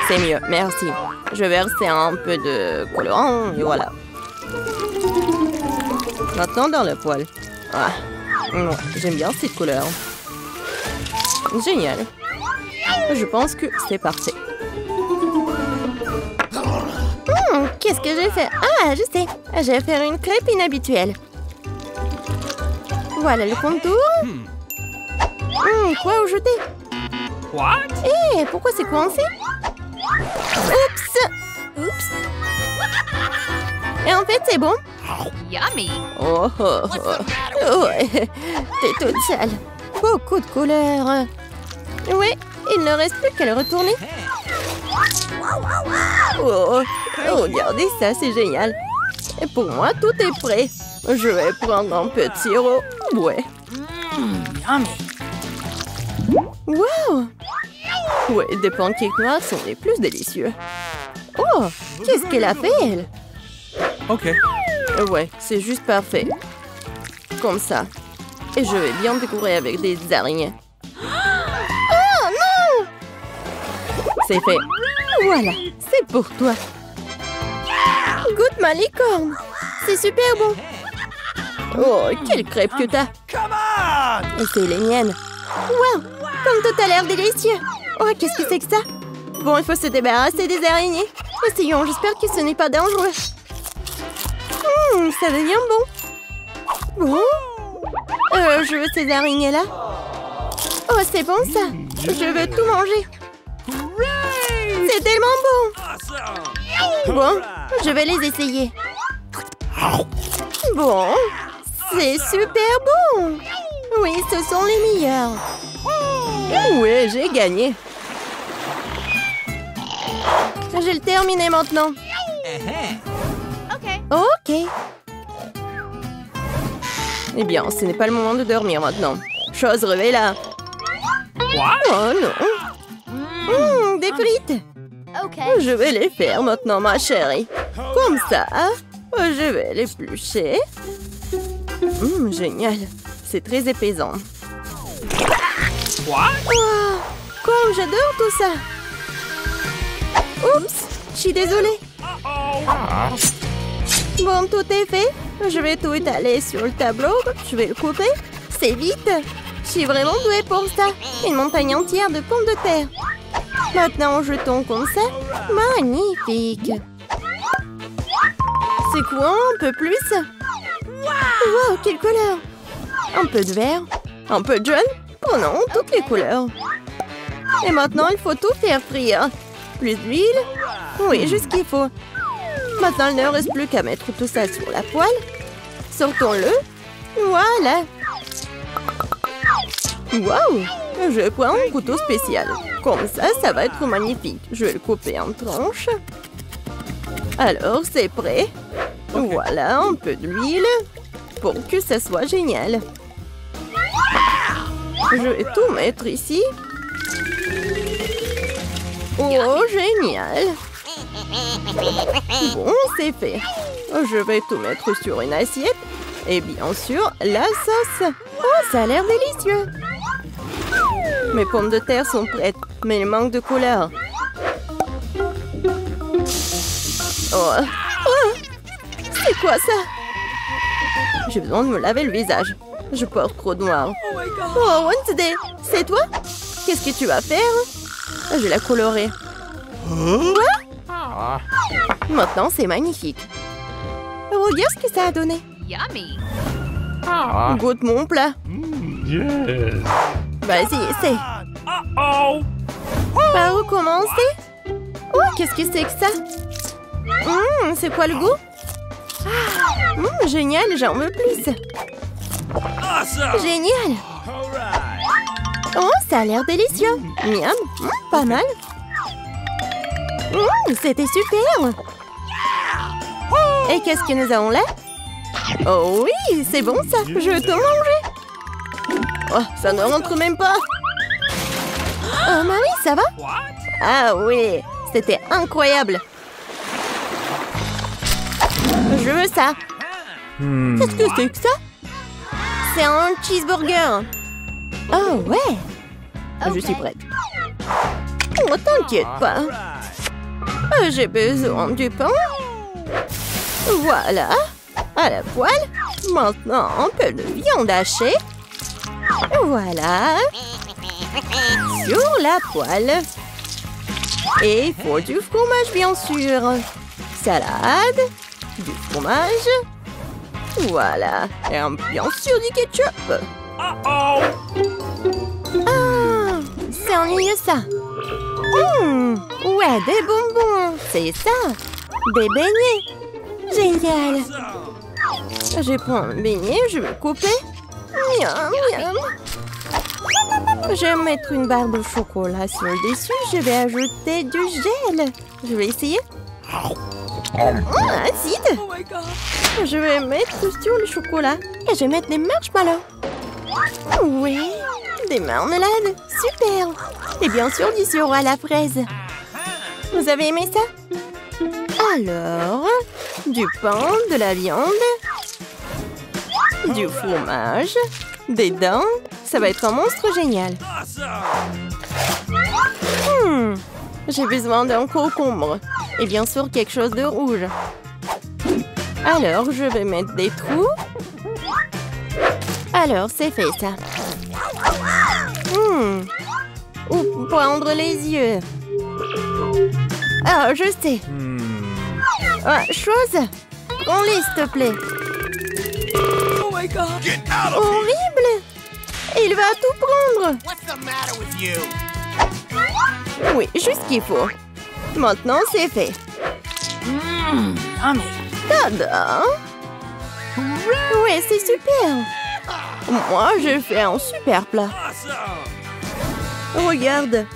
C'est mieux, merci. Je vais verser un peu de colorant et voilà. Maintenant dans le poêle. Ah, ouais, j'aime bien cette couleur. Génial. Je pense que c'est parfait. Qu'est-ce que j'ai fait? Ah, je sais. Je vais faire une crêpe inhabituelle. Voilà le contour. Quoi ajouter? Pourquoi c'est coincé? Oups. Et en fait, c'est bon. Yummy. Oh, ouais. T'es toute sale. Beaucoup de couleurs. Oui, il ne reste plus qu'à le retourner. Oh, regardez ça, c'est génial. Et pour moi, tout est prêt. Je vais prendre un peu de sirop. Ouais. Wow! Ouais, des pancakes noirs sont les plus délicieux. Oh, qu'est-ce qu'elle a fait, elle? Ok. Ouais, c'est juste parfait. Comme ça. Et je vais bien décorer avec des araignées. Oh non! C'est fait. Voilà, c'est pour toi. Goûte ma licorne. C'est super bon. Oh, quelle crêpe que t'as. Et c'est les miennes. Wow, comme tout a l'air délicieux. Oh, qu'est-ce que c'est que ça? Bon, il faut se débarrasser des araignées. Essayons, j'espère que ce n'est pas dangereux. Ça devient bon. Bon. Je veux ces araignées-là. Oh, c'est bon ça. Je veux tout manger. C'est tellement bon. Bon, je vais les essayer. Bon, c'est super bon. Oui, ce sont les meilleurs. Oui, j'ai gagné. Je le terminé maintenant. Ok. Eh bien, ce n'est pas le moment de dormir maintenant. Chose révéla. Oh non. Des frites. Je vais les faire maintenant, ma chérie. Comme ça. Je vais l'éplucher. Génial. C'est très épaisant. Wow, quoi, j'adore tout ça. Oups, je suis désolée. Bon, tout est fait. Je vais tout étaler sur le tableau. Je vais le couper. C'est vite. Je suis vraiment douée pour ça. Une montagne entière de pommes de terre. Maintenant, jetons comme ça. Magnifique. C'est quoi un peu plus? Wow, quelle couleur! Un peu de vert, un peu de jaune. Oh non, toutes les couleurs. Et maintenant, il faut tout faire frire. Plus d'huile. Oui, juste ce qu'il faut. Maintenant, il ne reste plus qu'à mettre tout ça sur la poêle. Sortons-le. Voilà. Waouh! Je prends un couteau spécial. Comme ça, ça va être magnifique. Je vais le couper en tranches. Alors, c'est prêt. Voilà, un peu d'huile pour que ça soit génial. Je vais tout mettre ici. Oh, génial! Bon, c'est fait. Je vais tout mettre sur une assiette. Et bien sûr, la sauce. Oh, ça a l'air délicieux. Mes pommes de terre sont prêtes, mais il manque de couleur. Oh. Oh. C'est quoi ça? J'ai besoin de me laver le visage. Je porte trop de noir. Oh, Wednesday, c'est toi? Qu'est-ce que tu vas faire? Je vais la colorer. Quoi? Maintenant, c'est magnifique. Regarde ce que ça a donné. Yummy. Goûte mon plat. Yes. Vas-y, essaie. Par où commencer? Oh, qu'est-ce que c'est que ça? C'est quoi le goût? Génial, j'en veux plus. Génial. Oh, ça a l'air délicieux. Miam, pas mal. C'était super. Et qu'est-ce que nous avons là? Oh oui, c'est bon ça. Je vais tout manger. Oh, ça ne rentre même pas. Oh, Marie, ça va? Ah oui, c'était incroyable. Je veux ça. Qu'est-ce que c'est que ça? C'est un cheeseburger. Oh ouais. Je suis prête. Oh, t'inquiète pas. J'ai besoin du pain. Voilà. À la poêle. Maintenant, un peu de viande hachée. Voilà. Sur la poêle. Et il faut du fromage, bien sûr. Salade. Du fromage. Voilà. Et bien sûr du ketchup. Ah, c'est ennuyeux ça. Ouais, des bonbons. C'est ça. Des beignets. Génial. Je prends un beignet, je vais le couper. Miam, miam. Je vais mettre une barre de chocolat sur le dessus. Je vais ajouter du gel. Je vais essayer. Acide. Je vais mettre sur le chocolat. Et je vais mettre des marshmallows. Oui, des marmelades. Super. Et bien sûr, du sirop à la fraise. Vous avez aimé ça? Alors, du pain, de la viande, du fromage, des dents. Ça va être un monstre génial. J'ai besoin d'un concombre. Et bien sûr, quelque chose de rouge. Alors, je vais mettre des trous. Alors, c'est fait, ça. Où prendre les yeux? Ah, je sais. Chose. Prends-les, s'il te plaît. Oh my God! Get out of Horrible! Il va tout prendre. What's the matter with you? Oui, juste ce qu'il faut. Maintenant, c'est fait. Yummy. Tada! Ouais, c'est super. Moi, j'ai fait un super plat. Regarde.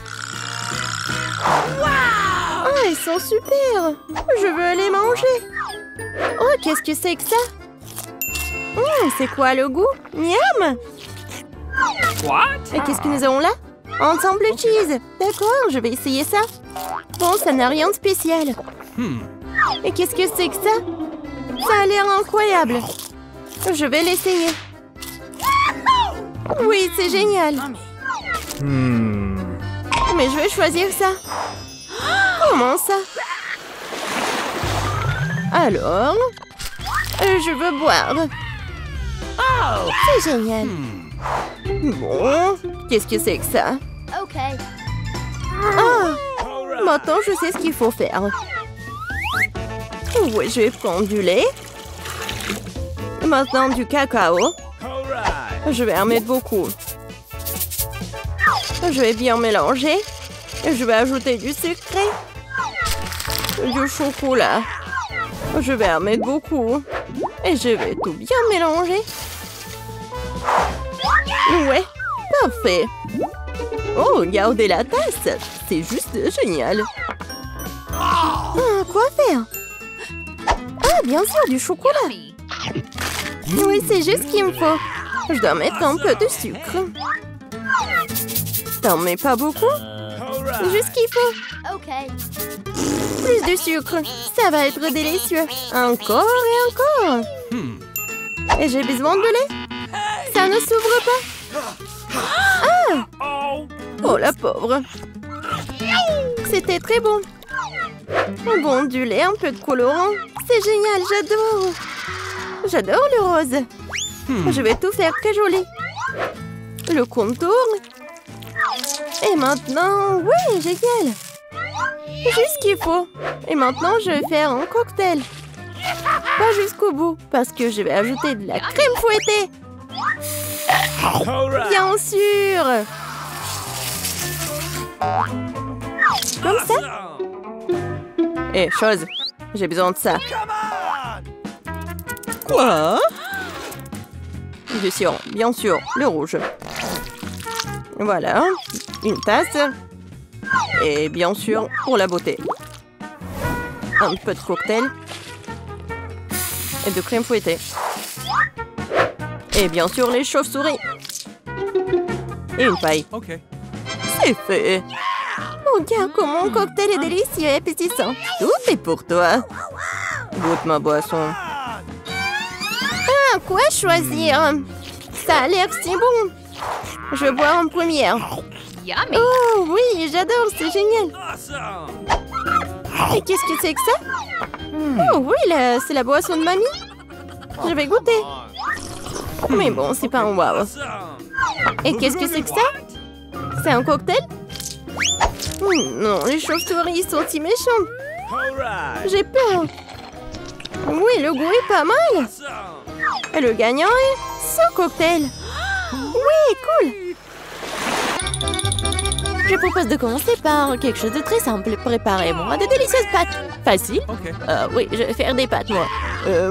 Oh, ils sont super. Je veux les manger. Oh, qu'est-ce que c'est que ça? C'est quoi le goût? Miam! Et qu'est-ce que nous avons là? Ensemble cheese. D'accord, je vais essayer ça. Bon, ça n'a rien de spécial. Et qu'est-ce que c'est que ça? Ça a l'air incroyable. Je vais l'essayer. Oui, c'est génial. Mais je vais choisir ça. Comment ça? Alors, je veux boire. C'est génial. Bon, qu'est-ce que c'est que ça? Okay. Ah, maintenant je sais ce qu'il faut faire. Oui, je vais prendre du lait. Maintenant du cacao. Je vais en mettre beaucoup. Je vais bien mélanger. Je vais ajouter du sucré. Du chocolat. Je vais en mettre beaucoup. Et je vais tout bien mélanger. Ouais, parfait. Oh, regardez la tasse. C'est juste génial. Quoi faire? Ah, bien sûr, du chocolat. Oui, c'est juste ce qu'il me faut. Je dois mettre un peu de sucre. T'en mets pas beaucoup? Juste ce qu'il faut. Okay. Plus de sucre. Ça va être délicieux. Encore et encore. Et j'ai besoin de lait. Ça ne s'ouvre pas. Ah! Oh, la pauvre. C'était très bon. Bon, du lait, un peu de colorant. C'est génial, j'adore. J'adore le rose. Je vais tout faire très joli. Le contour. Et maintenant, oui, génial. Juste ce qu'il faut. Et maintenant, je vais faire un cocktail. Pas jusqu'au bout, parce que je vais ajouter de la crème fouettée. Bien sûr. Comme ça. Eh, chose, j'ai besoin de ça. Quoi? Bien sûr, le rouge. Voilà, une tasse. Et bien sûr, pour la beauté. Un peu de cocktail. Et de crème fouettée. Et bien sûr, les chauves-souris. Et une paille. C'est fait. Regarde comment mon cocktail est délicieux et appétissant. Tout est pour toi. Goûte ma boisson. Ah, quoi choisir? Ça a l'air si bon. Je vais boire en première. Yummy. Oh oui, j'adore, c'est génial. Et qu'est-ce que c'est que ça? Oh oui, c'est la boisson de mamie. Je vais goûter. Mais bon, c'est pas un wow. Et qu'est-ce que c'est que ça? C'est un cocktail? Non, les chauves-souris sont si méchants. J'ai peur. Oui, le goût est pas mal. Et le gagnant est ce cocktail. Oui, cool. Je propose de commencer par quelque chose de très simple. Préparez-moi de délicieuses pâtes. Facile? Oui, je vais faire des pâtes, moi.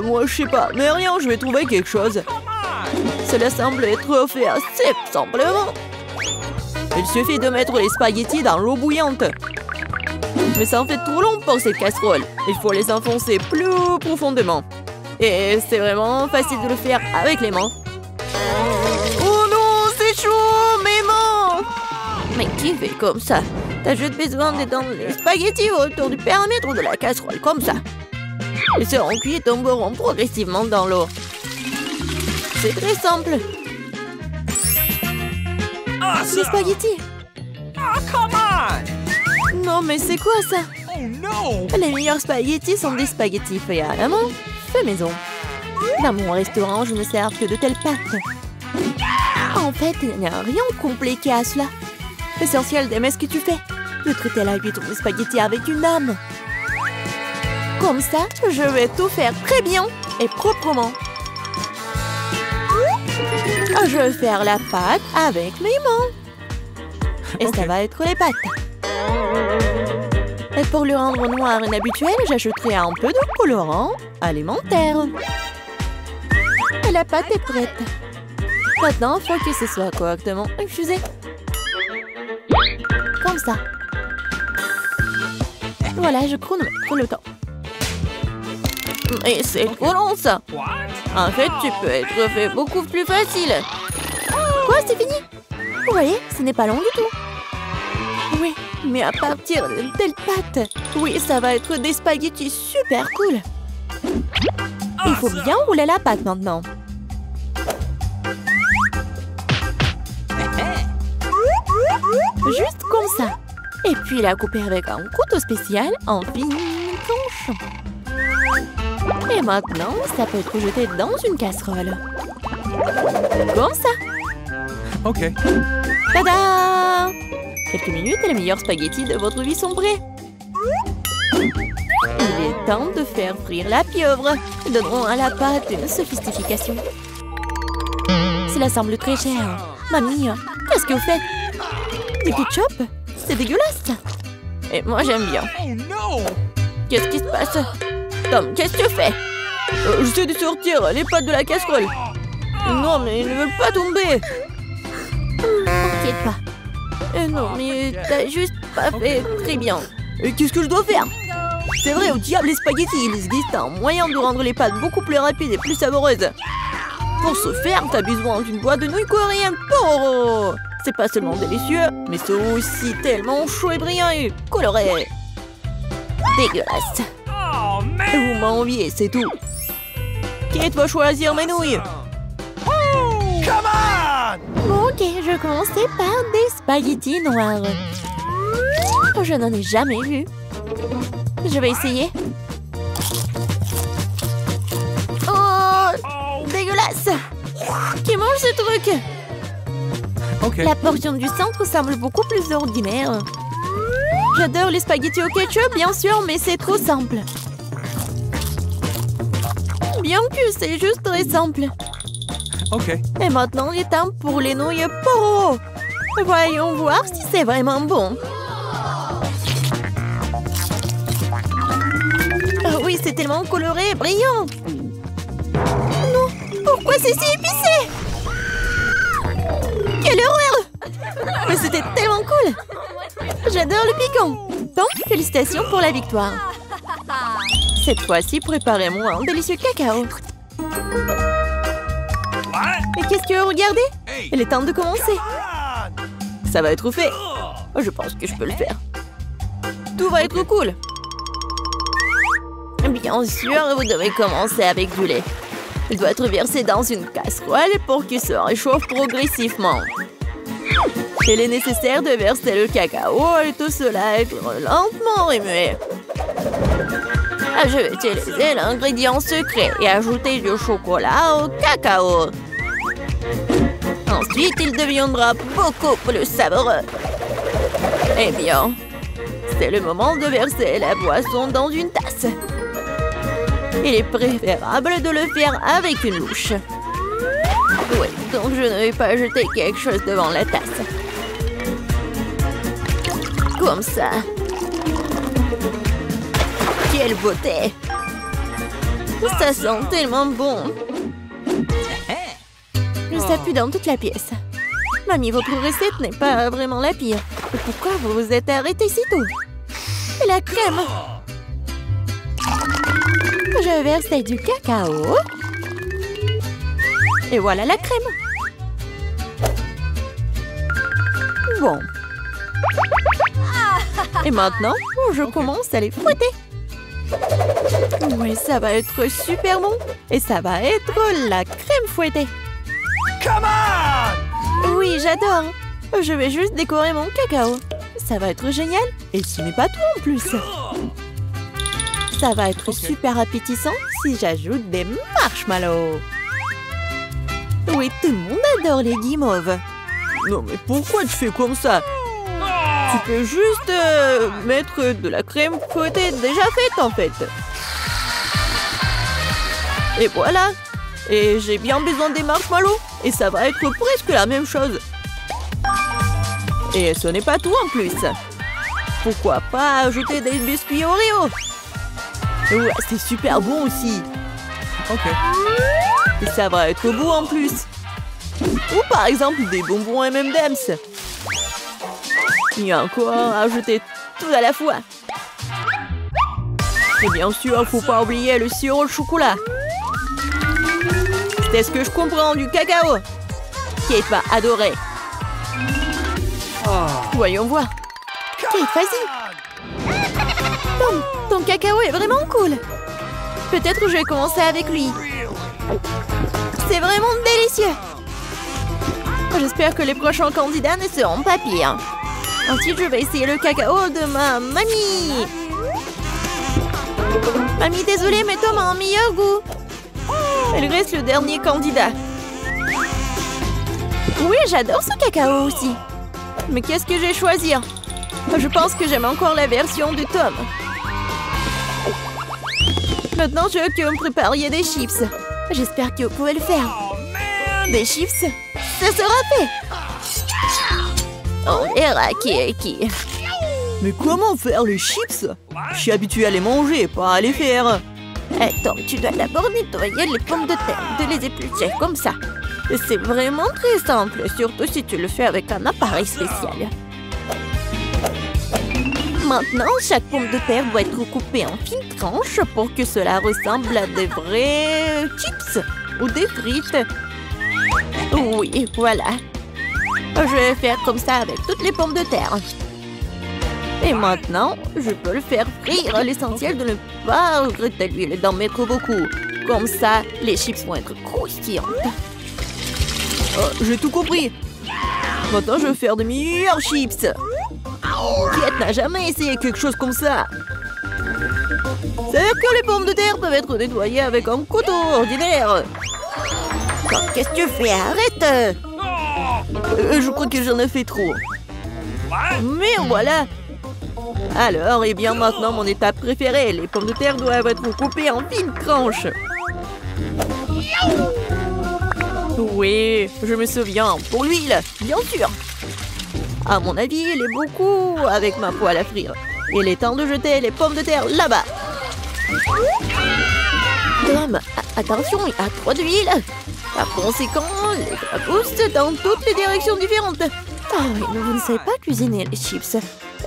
Moi, je sais pas. Mais rien, je vais trouver quelque chose. Cela semble être fait assez simplement. Il suffit de mettre les spaghettis dans l'eau bouillante. Mais ça en fait trop long pour cette casserole. Il faut les enfoncer plus profondément. Et c'est vraiment facile de le faire avec les mains. Oh non, c'est chaud, mes mains! Mais qui fait comme ça? T'as juste besoin d'étendre les spaghettis autour du périmètre de la casserole, comme ça. Ils seront cuits et tomberont progressivement dans l'eau. C'est très simple. Les spaghettis. Non, mais c'est quoi ça? Les meilleurs spaghettis sont des spaghettis faits à la main, faits maison. Dans mon restaurant, je ne sers que de telles pâtes. En fait, il n'y a rien de compliqué à cela. L'essentiel d'aimer ce que tu fais. De traiter la cuisson des spaghettis avec une âme. Comme ça, je vais tout faire très bien et proprement. Je vais faire la pâte avec mes mains. Et ça va être les pâtes. Et pour le rendre noir et inhabituel, j'ajouterai un peu de colorant alimentaire. Et la pâte est prête. Maintenant, il faut que ce soit correctement infusé. Comme ça. Voilà, je chronomètre le temps. Et c'est trop long, ça. En fait, tu peux être fait beaucoup plus facile. Quoi, c'est fini? Vous voyez, ce n'est pas long du tout. Oui, mais à partir de telle pâte, oui, ça va être des spaghettis super cool. Il faut bien rouler la pâte maintenant. Juste comme ça. Et puis la couper avec un couteau spécial en fines tranches. Et maintenant, ça peut être jeté dans une casserole. Comme ça. Ok. Tada! Quelques minutes et les meilleurs spaghettis de votre vie sont prêts. Il est temps de faire frire la pieuvre. Donnerons à la pâte une sophistication. Cela semble très cher. Mamie, qu'est-ce que vous faites? Du ketchup? C'est dégueulasse. Et moi, j'aime bien. Oh no! Qu'est-ce qui se passe? Tom, qu'est-ce que tu fais? J'essaie de sortir les pâtes de la casserole. Non, mais ils ne veulent pas tomber. T'inquiète pas. Non, mais t'as juste pas fait très bien. Et qu'est-ce que je dois faire? C'est vrai, au diable les spaghettis, il existe un moyen de rendre les pâtes beaucoup plus rapides et plus savoureuses. Pour ce faire, t'as besoin d'une boîte de nouilles coréennes Pororo. C'est pas seulement délicieux, mais c'est aussi tellement chaud et brillant et coloré. Dégueulasse. Oh man! Vous m'enviez, c'est tout. Qui va choisir mes nouilles? Come on! Bon, ok, je commençais par des spaghettis noirs. Je n'en ai jamais vu. Je vais essayer. Oh, dégueulasse! Qui mange ce truc? Ok. La portion du centre semble beaucoup plus ordinaire. J'adore les spaghettis au ketchup, bien sûr, mais c'est trop simple. Bien que c'est juste très simple. Ok. Et maintenant, il est temps pour les nouilles Pororo. Voyons voir si c'est vraiment bon. Oh oui, c'est tellement coloré et brillant. Non, pourquoi c'est si épicé? Quelle horreur! Mais c'était tellement cool. J'adore le piquant. Donc, félicitations pour la victoire. Cette fois-ci, préparez-moi un délicieux cacao. Et qu'est-ce que vous regardez? Il est temps de commencer. Ça va être fait. Je pense que je peux le faire. Tout va être cool. Bien sûr, vous devez commencer avec du lait. Il doit être versé dans une casserole pour qu'il se réchauffe progressivement. Il est nécessaire de verser le cacao et tout cela être lentement remué. Je vais utiliser l'ingrédient secret et ajouter du chocolat au cacao. Ensuite, il deviendra beaucoup plus savoureux. Eh bien, c'est le moment de verser la boisson dans une tasse. Il est préférable de le faire avec une louche. Oui, donc je ne vais pas jeter quelque chose devant la tasse. Comme ça. Quelle beauté! Ça sent tellement bon. Ça pue dans toute la pièce. Mamie, votre recette n'est pas vraiment la pire. Pourquoi vous vous êtes arrêtée si tôt? Et la crème? Je verse du cacao. Et voilà la crème. Bon. Et maintenant, je commence à les fouetter. Oui, ça va être super bon. Et ça va être la crème fouettée. Come on! Oui, j'adore. Je vais juste décorer mon cacao. Ça va être génial. Et ce n'est pas tout en plus. Ça va être super appétissant si j'ajoute des marshmallows. Oui, tout le monde adore les guimauves. Non, mais pourquoi tu fais comme ça? Tu peux juste mettre de la crème fouettée déjà faite, en fait. Et voilà. Et j'ai bien besoin des marshmallows. Et ça va être presque la même chose. Et ce n'est pas tout en plus. Pourquoi pas ajouter des biscuits Oreo? Ouais, c'est super bon aussi. Ok. Et ça va être beau en plus. Ou par exemple des bonbons M&M's. Et encore ajouter tout à la fois. Et bien sûr, faut pas oublier le sirop de chocolat. C'est ce que je comprends du cacao. Kate va adorer. Voyons voir. Kate, vas-y. Tom, ton cacao est vraiment cool. Peut-être que je vais commencer avec lui. C'est vraiment délicieux. J'espère que les prochains candidats ne seront pas pires. Ensuite, je vais essayer le cacao de ma mamie. Mamie, désolée, mais Tom a un meilleur goût. Elle reste le dernier candidat. Oui, j'adore ce cacao aussi. Mais qu'est-ce que je vais choisir? Je pense que j'aime encore la version de Tom. Maintenant, je veux que vous me prépariez des chips. J'espère que vous pouvez le faire. Des chips, ça sera fait. On verra qui est qui. Mais comment faire les chips? Je suis habituée à les manger, pas à les faire. Tom, tu dois d'abord nettoyer les pommes de terre, de les éplucher comme ça. C'est vraiment très simple, surtout si tu le fais avec un appareil spécial. Maintenant, chaque pomme de terre doit être coupée en fines tranches pour que cela ressemble à des vrais chips ou des frites. Oui, voilà. Je vais faire comme ça avec toutes les pommes de terre. Et maintenant, je peux le faire frire. L'essentiel de ne pas regretter l'huile et d'en mettre beaucoup. Comme ça, les chips vont être croustillantes. J'ai tout compris. Maintenant, je vais faire de meilleurs chips. Kate n'a jamais essayé quelque chose comme ça. C'est-à-dire que les pommes de terre peuvent être nettoyées avec un couteau ordinaire. Qu'est-ce que tu fais? Arrête! Je crois que j'en ai fait trop. Mais voilà. Alors, et bien maintenant, mon étape préférée. Les pommes de terre doivent être coupées en fines tranches. Oui, je me souviens. Pour l'huile, bien sûr. À mon avis, il est beaucoup avec ma poêle à frire. Il est temps de jeter les pommes de terre là-bas. Tom, attention, il y a trop d'huile. Par conséquent, les gras poussent dans toutes les directions différentes. Ah oui, vous ne savez pas cuisiner les chips.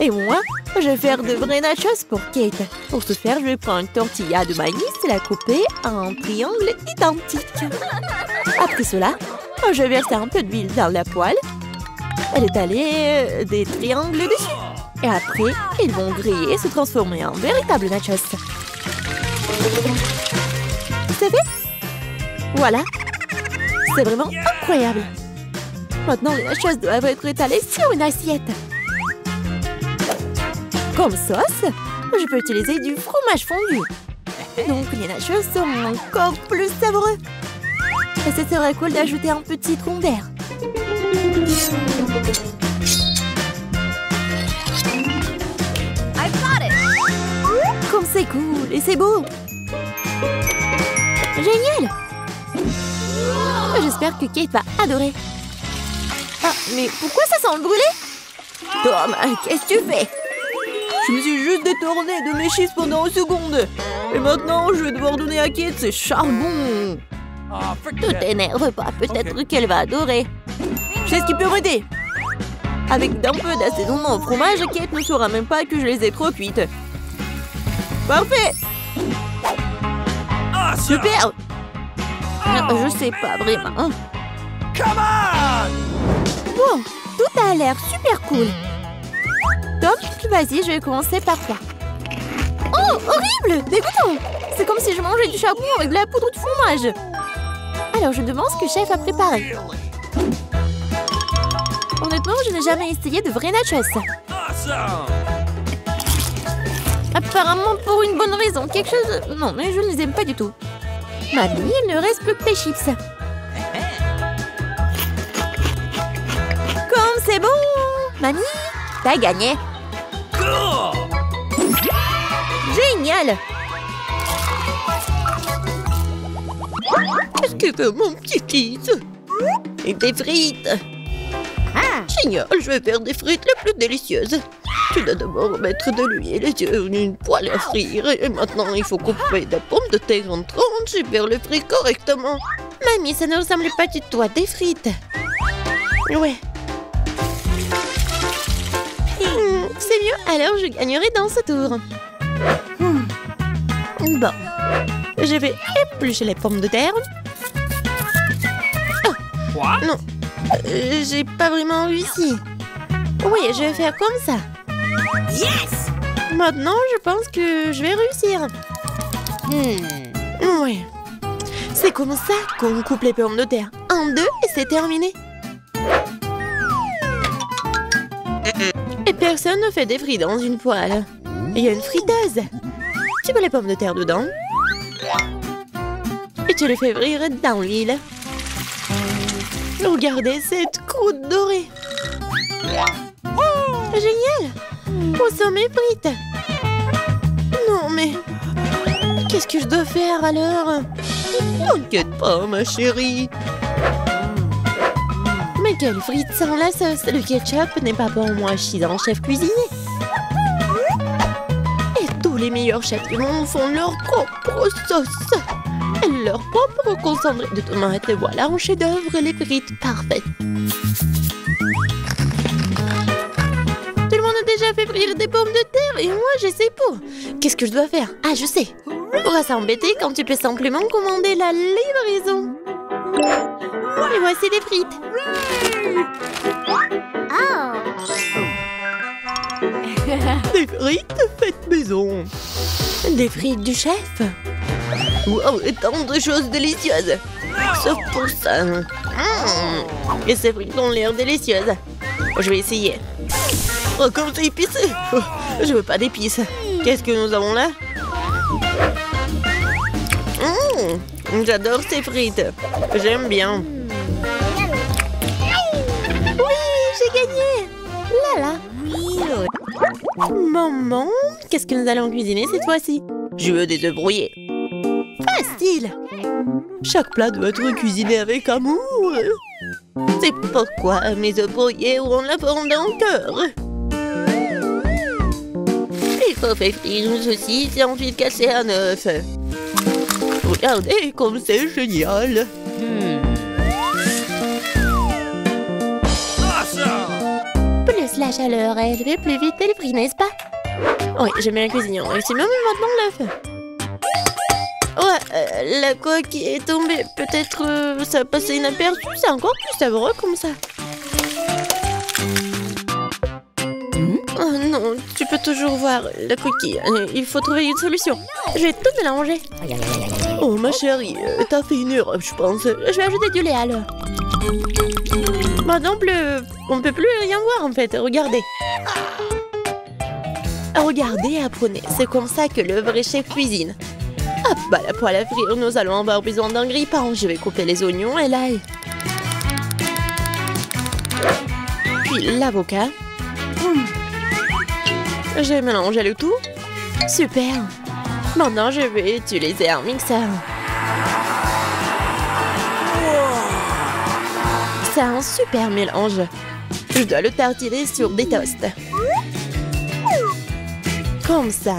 Et moi, je vais faire de vrais nachos pour Kate. Pour ce faire, je vais prendre une tortilla de maïs et la couper en triangles identiques. Après cela, je vais verser un peu d'huile dans la poêle. Elle étaler des triangles dessus. Et après, ils vont griller et se transformer en véritables nachos. C'est fait? Voilà. C'est vraiment incroyable. Maintenant, les nachos doivent être étalés sur une assiette. Comme sauce, je peux utiliser du fromage fondu. Donc, les nachos seront encore plus savoureux. Et ce serait cool d'ajouter un peu de citron vert. Comme c'est cool et c'est beau. Génial. J'espère que Kate va adorer. Ah, mais pourquoi ça sent le brûlé? Tom, qu'est-ce que tu fais? Je me suis juste détournée de mes chips pendant une seconde. Et maintenant, je vais devoir donner à Kate ses charbons. Ne t'énerve pas, peut-être qu'elle va adorer. Je sais ce qui peut m'aider. Avec un peu d'assaisonnement au fromage, Kate ne saura même pas que je les ai trop cuites. Parfait. Super. Je sais pas vraiment. Bon, tout a l'air super cool. Tom, vas-y, je vais commencer par toi. Oh, horrible! Dégoûtant! C'est comme si je mangeais du charbon avec de la poudre de fromage. Alors, je me demande ce que chef a préparé. Honnêtement, je n'ai jamais essayé de vrais nachos. Apparemment pour une bonne raison. Quelque chose... Non, mais je ne les aime pas du tout. Mamie, il ne reste plus que tes chips. Comme c'est bon! Mamie, t'as gagné. Génial! Qu'est-ce que veut mon petit fils? Et des frites. Génial, je vais faire des frites les plus délicieuses. Tu dois d'abord mettre de l'huile sur une poêle à frire. Et maintenant, il faut couper des pommes de terre en tranches et faire le frit correctement. Mamie, ça ne ressemble pas du tout à des frites. Ouais. C'est mieux, alors je gagnerai dans ce tour. Bon, je vais éplucher les pommes de terre. Oh, non, j'ai pas vraiment réussi. Oui, je vais faire comme ça. Yes! Maintenant, je pense que je vais réussir. Oui. C'est comme ça qu'on coupe les pommes de terre. En deux et c'est terminé. Et Personne ne fait des frites dans une poêle. Il y a une friteuse. Tu mets les pommes de terre dedans. Et tu les fais frire dans l'huile. Regardez cette croûte dorée. Génial! Où sont mes frites? Non mais... Qu'est-ce que je dois faire alors? T'inquiète pas, ma chérie. Mais quelle frite sans la sauce? Le ketchup n'est pas pour moi, je suis un chef cuisinier. Et tous les meilleurs chefs du monde font leur propre sauce. Leur propre concentré de tomates. Et voilà un chef-d'œuvre, les frites parfaites. Tout le monde a déjà fait frire des pommes de terre et moi je sais pas. Qu'est-ce que je dois faire? Ah, je sais. Pourquoi s'embêter quand tu peux simplement commander la livraison? Et voici les frites. Des frites faites maison. Des frites du chef. Wow, et tant de choses délicieuses. Sauf pour ça. Et ces frites ont l'air délicieuses. Je vais essayer. Oh, comme c'est épicé. Je veux pas d'épices. Qu'est-ce que nous avons là? J'adore ces frites. J'aime bien. Oui, j'ai gagné. Là là. Maman, qu'est-ce que nous allons cuisiner cette fois-ci? Je veux des œufs brouillés. Facile. Chaque plat doit être cuisiné avec amour. C'est pourquoi mes œufs brouillés auront la forme d'un cœur. Il faut faire frire une saucisse et ensuite casser un œuf. Regardez comme c'est génial. Plus la chaleur élevée, plus vite elle frit, n'est-ce pas? Oui, j'aime bien cuisiner. Et c'est même maintenant l'œuf. Ouais, la coque est tombée. Peut-être ça a passé inaperçu. C'est encore plus savoureux comme ça. Oh non, tu peux toujours voir la coquille. Il faut trouver une solution. Je vais tout mélanger. Oh ma chérie, t'as fait une erreur, je pense. Je vais ajouter du lait alors. Maintenant, on peut plus rien voir en fait. Regardez. Regardez, apprenez. C'est comme ça que le vrai chef cuisine. Hop, bah la poêle à frire, nous allons avoir besoin d'un grille-pain. Je vais couper les oignons et l'ail. Puis l'avocat. J'ai mélangé le tout. Super. Maintenant, je vais utiliser un mixeur. C'est un super mélange. Je dois le tartiner sur des toasts. Comme ça.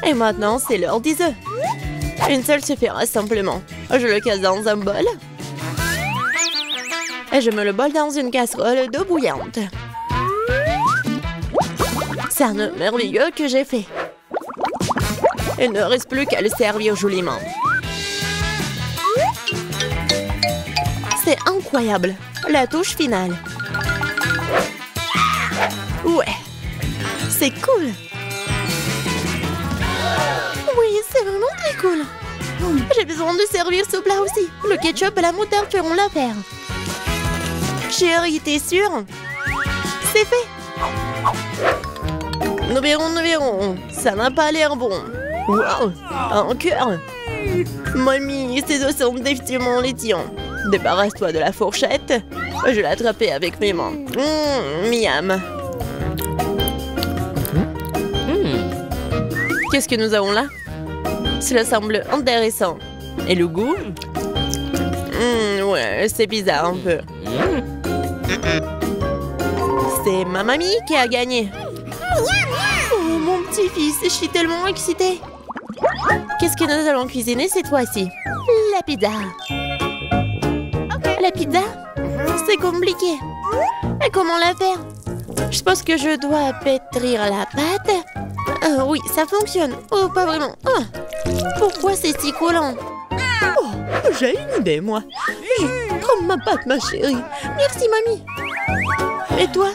Et maintenant, c'est l'heure des œufs. Une seule suffira simplement. Je le casse dans un bol. Et je mets le bol dans une casserole d'eau bouillante. C'est un œuf merveilleux que j'ai fait. Il ne reste plus qu'à le servir joliment. C'est incroyable. La touche finale. Ouais. C'est cool. Oui, c'est vraiment très cool. J'ai besoin de servir ce plat aussi. Le ketchup et la moutarde feront l'affaire. Chérie, t'es sûre? C'est fait. Nous verrons. Ça n'a pas l'air bon. Wow, un cœur. Mamie, ces os sont définitivement les tiens. Débarrasse-toi de la fourchette. Je vais l'attraper avec mes mains. Miam. Qu'est-ce que nous avons là? Cela semble intéressant. Et le goût? Ouais, c'est bizarre un peu. C'est ma mamie qui a gagné. Oh, mon petit-fils, je suis tellement excitée. Qu'est-ce que nous allons cuisiner cette fois-ci? La pizza. La pizza? C'est compliqué. Et comment la faire? Je pense que je dois pétrir la pâte. Oui, ça fonctionne. Oh, pas vraiment. Oh. Pourquoi c'est si collant? Oh, j'ai une idée, moi. Prends ma pâte, ma chérie. Merci, mamie. Et toi?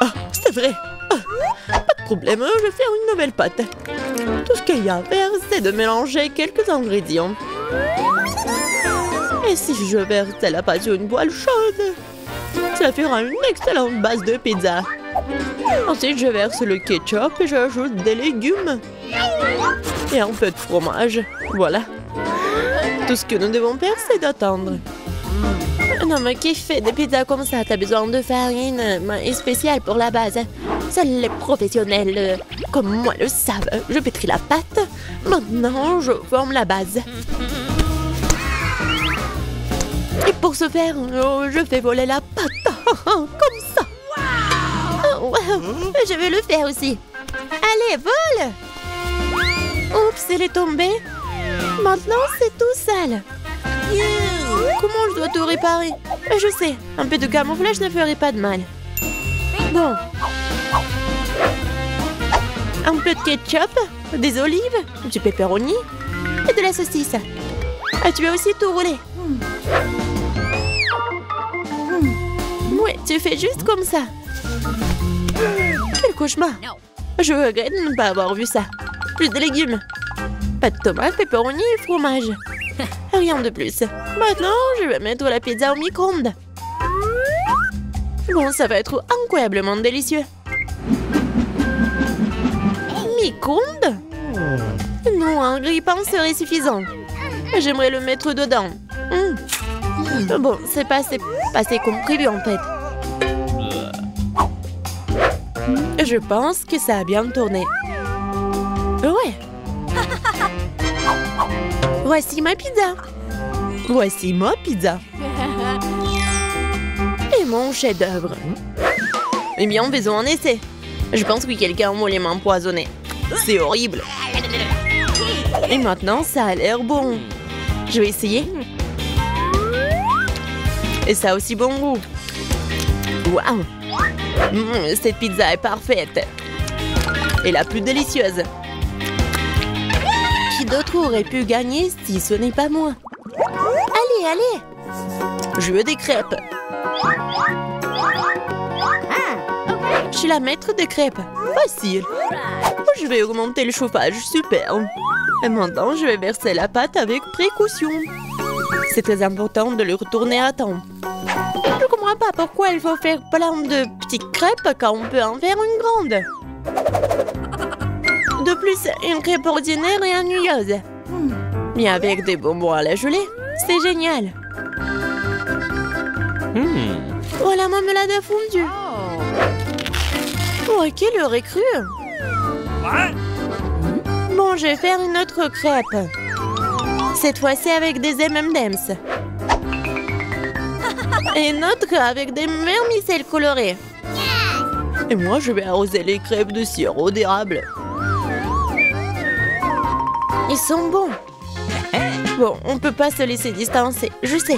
Ah, c'est vrai. Pas de problème, je vais faire une nouvelle pâte. Tout ce qu'il y a à faire, c'est de mélanger quelques ingrédients. Et si je verse la pâte sur une poêle chaude? Ça fera une excellente base de pizza. Ensuite, je verse le ketchup et j'ajoute des légumes. Et un peu de fromage. Voilà. Tout ce que nous devons faire, c'est d'attendre. Non, mais qui fait des pizzas comme ça? T'as besoin de farine spéciale pour la base. Seuls les professionnels comme moi le savent. Je pétris la pâte. Maintenant, je forme la base. Et pour ce faire, je fais voler la pâte. Comme ça. Oh, wow. Je vais le faire aussi. Allez, vole! Oups, elle est tombée. Maintenant, c'est tout sale. Comment je dois tout réparer? Je sais, un peu de camouflage ne ferait pas de mal. Bon. Un peu de ketchup, des olives, du pepperoni et de la saucisse. Ah, tu as aussi tout roulé. Ouais, tu fais juste comme ça. Quel cauchemar. Je regrette de ne pas avoir vu ça. Plus de légumes. Pas de tomates, pepperoni et fromage. Rien de plus. Maintenant, je vais mettre la pizza au micro-ondes. Bon, ça va être incroyablement délicieux. Micro-ondes? Non, un grille-pain serait suffisant. J'aimerais le mettre dedans. Bon, c'est passé comme prévu en fait. Je pense que ça a bien tourné. Ouais. Voici ma pizza. Voici ma pizza. Et mon chef-d'œuvre. Eh bien, faisons un essai. Je pense que quelqu'un m'a les mains empoisonnées. C'est horrible. Et maintenant, ça a l'air bon. Je vais essayer. Et ça a aussi bon goût. Waouh! Cette pizza est parfaite. Et la plus délicieuse. Qui d'autre aurait pu gagner si ce n'est pas moi? Allez, allez! Je veux des crêpes. Je suis la maître des crêpes. Facile. Je vais augmenter le chauffage. Super. Et maintenant, je vais verser la pâte avec précaution. C'est très important de le retourner à temps. Je ne comprends pas pourquoi il faut faire plein de petites crêpes quand on peut en faire une grande. De plus, une crêpe ordinaire est ennuyeuse. Mais avec des bonbons à la gelée, c'est génial. Oh, la marmelade a fondu. Oh, qui l'aurait cru? Bon, je vais faire une autre crêpe. Cette fois-ci avec des M&M's. Et une autre avec des vermicelles colorées. Et moi, je vais arroser les crêpes de sirop d'érable. Ils sont bons. Bon, on peut pas se laisser distancer, je sais.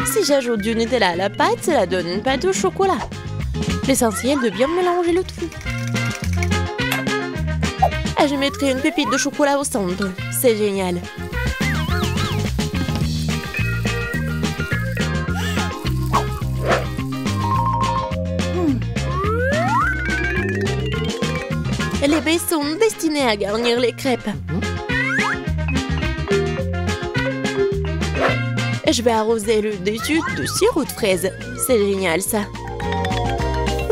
Si j'ajoute du Nutella à la pâte, cela donne une pâte au chocolat. L'essentiel de bien mélanger le tout. Et je mettrai une pépite de chocolat au centre. C'est génial. Les baies sont destinées à garnir les crêpes. Et je vais arroser le dessus de sirop de fraise. C'est génial ça.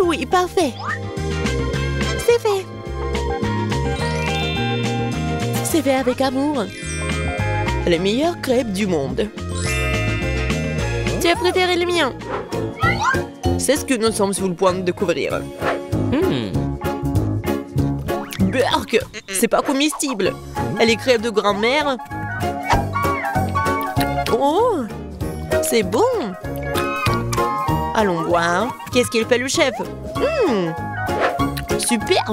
Oui, parfait. C'est fait. C'est fait avec amour. Les meilleures crêpes du monde. Tu as préféré le mien? C'est ce que nous sommes sur le point de découvrir. Berk, c'est pas comestible. Les crêpes de grand-mère. Oh, c'est bon. Allons voir. Qu'est-ce qu'il fait le chef? Super.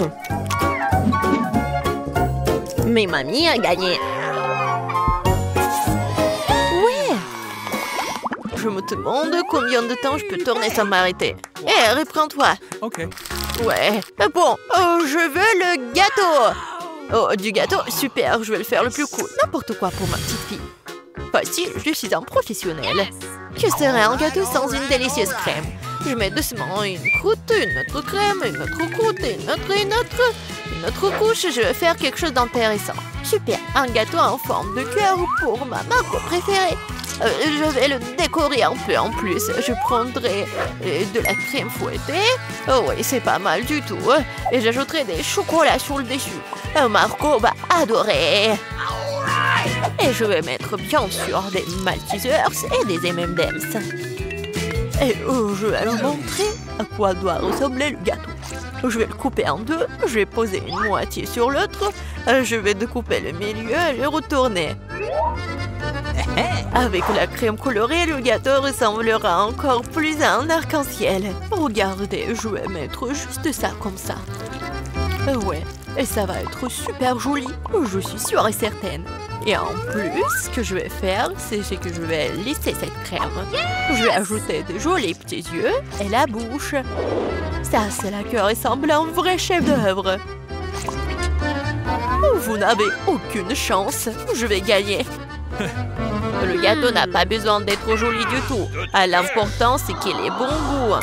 Mais mamie a gagné. Ouais. Je me demande combien de temps je peux tourner sans m'arrêter. Hé, reprends-toi. Ok. Ouais. Bon, je veux le gâteau. Oh, du gâteau, super. Je vais le faire le plus cool. N'importe quoi pour ma petite fille. Facile, je suis un professionnel. Que serait un gâteau sans une délicieuse crème? Je mets doucement une croûte, une autre crème, une autre croûte, une autre couche. Je vais faire quelque chose d'intéressant. Super, un gâteau en forme de cœur pour ma marque préférée. Je vais le décorer un peu en plus. Je prendrai de la crème fouettée. Oh oui, c'est pas mal du tout. Et j'ajouterai des chocolats sur le dessus. Marco va adorer. Et je vais mettre bien sûr des Maltesers et des M&M's. Et je vais vous montrer à quoi doit ressembler le gâteau. Je vais le couper en deux, je vais poser une moitié sur l'autre, je vais découper le milieu et le retourner. Avec la crème colorée, le gâteau ressemblera encore plus à un arc-en-ciel. Regardez, je vais mettre juste ça comme ça. Ouais, et ça va être super joli, je suis sûre et certaine. Et en plus, ce que je vais faire, c'est que je vais lisser cette crème. Je vais ajouter de jolis petits yeux et la bouche. Ça, c'est là que ressemble à un vrai chef-d'œuvre. Vous n'avez aucune chance, je vais gagner. Le gâteau n'a pas besoin d'être joli du tout. L'important, c'est qu'il ait bon goût.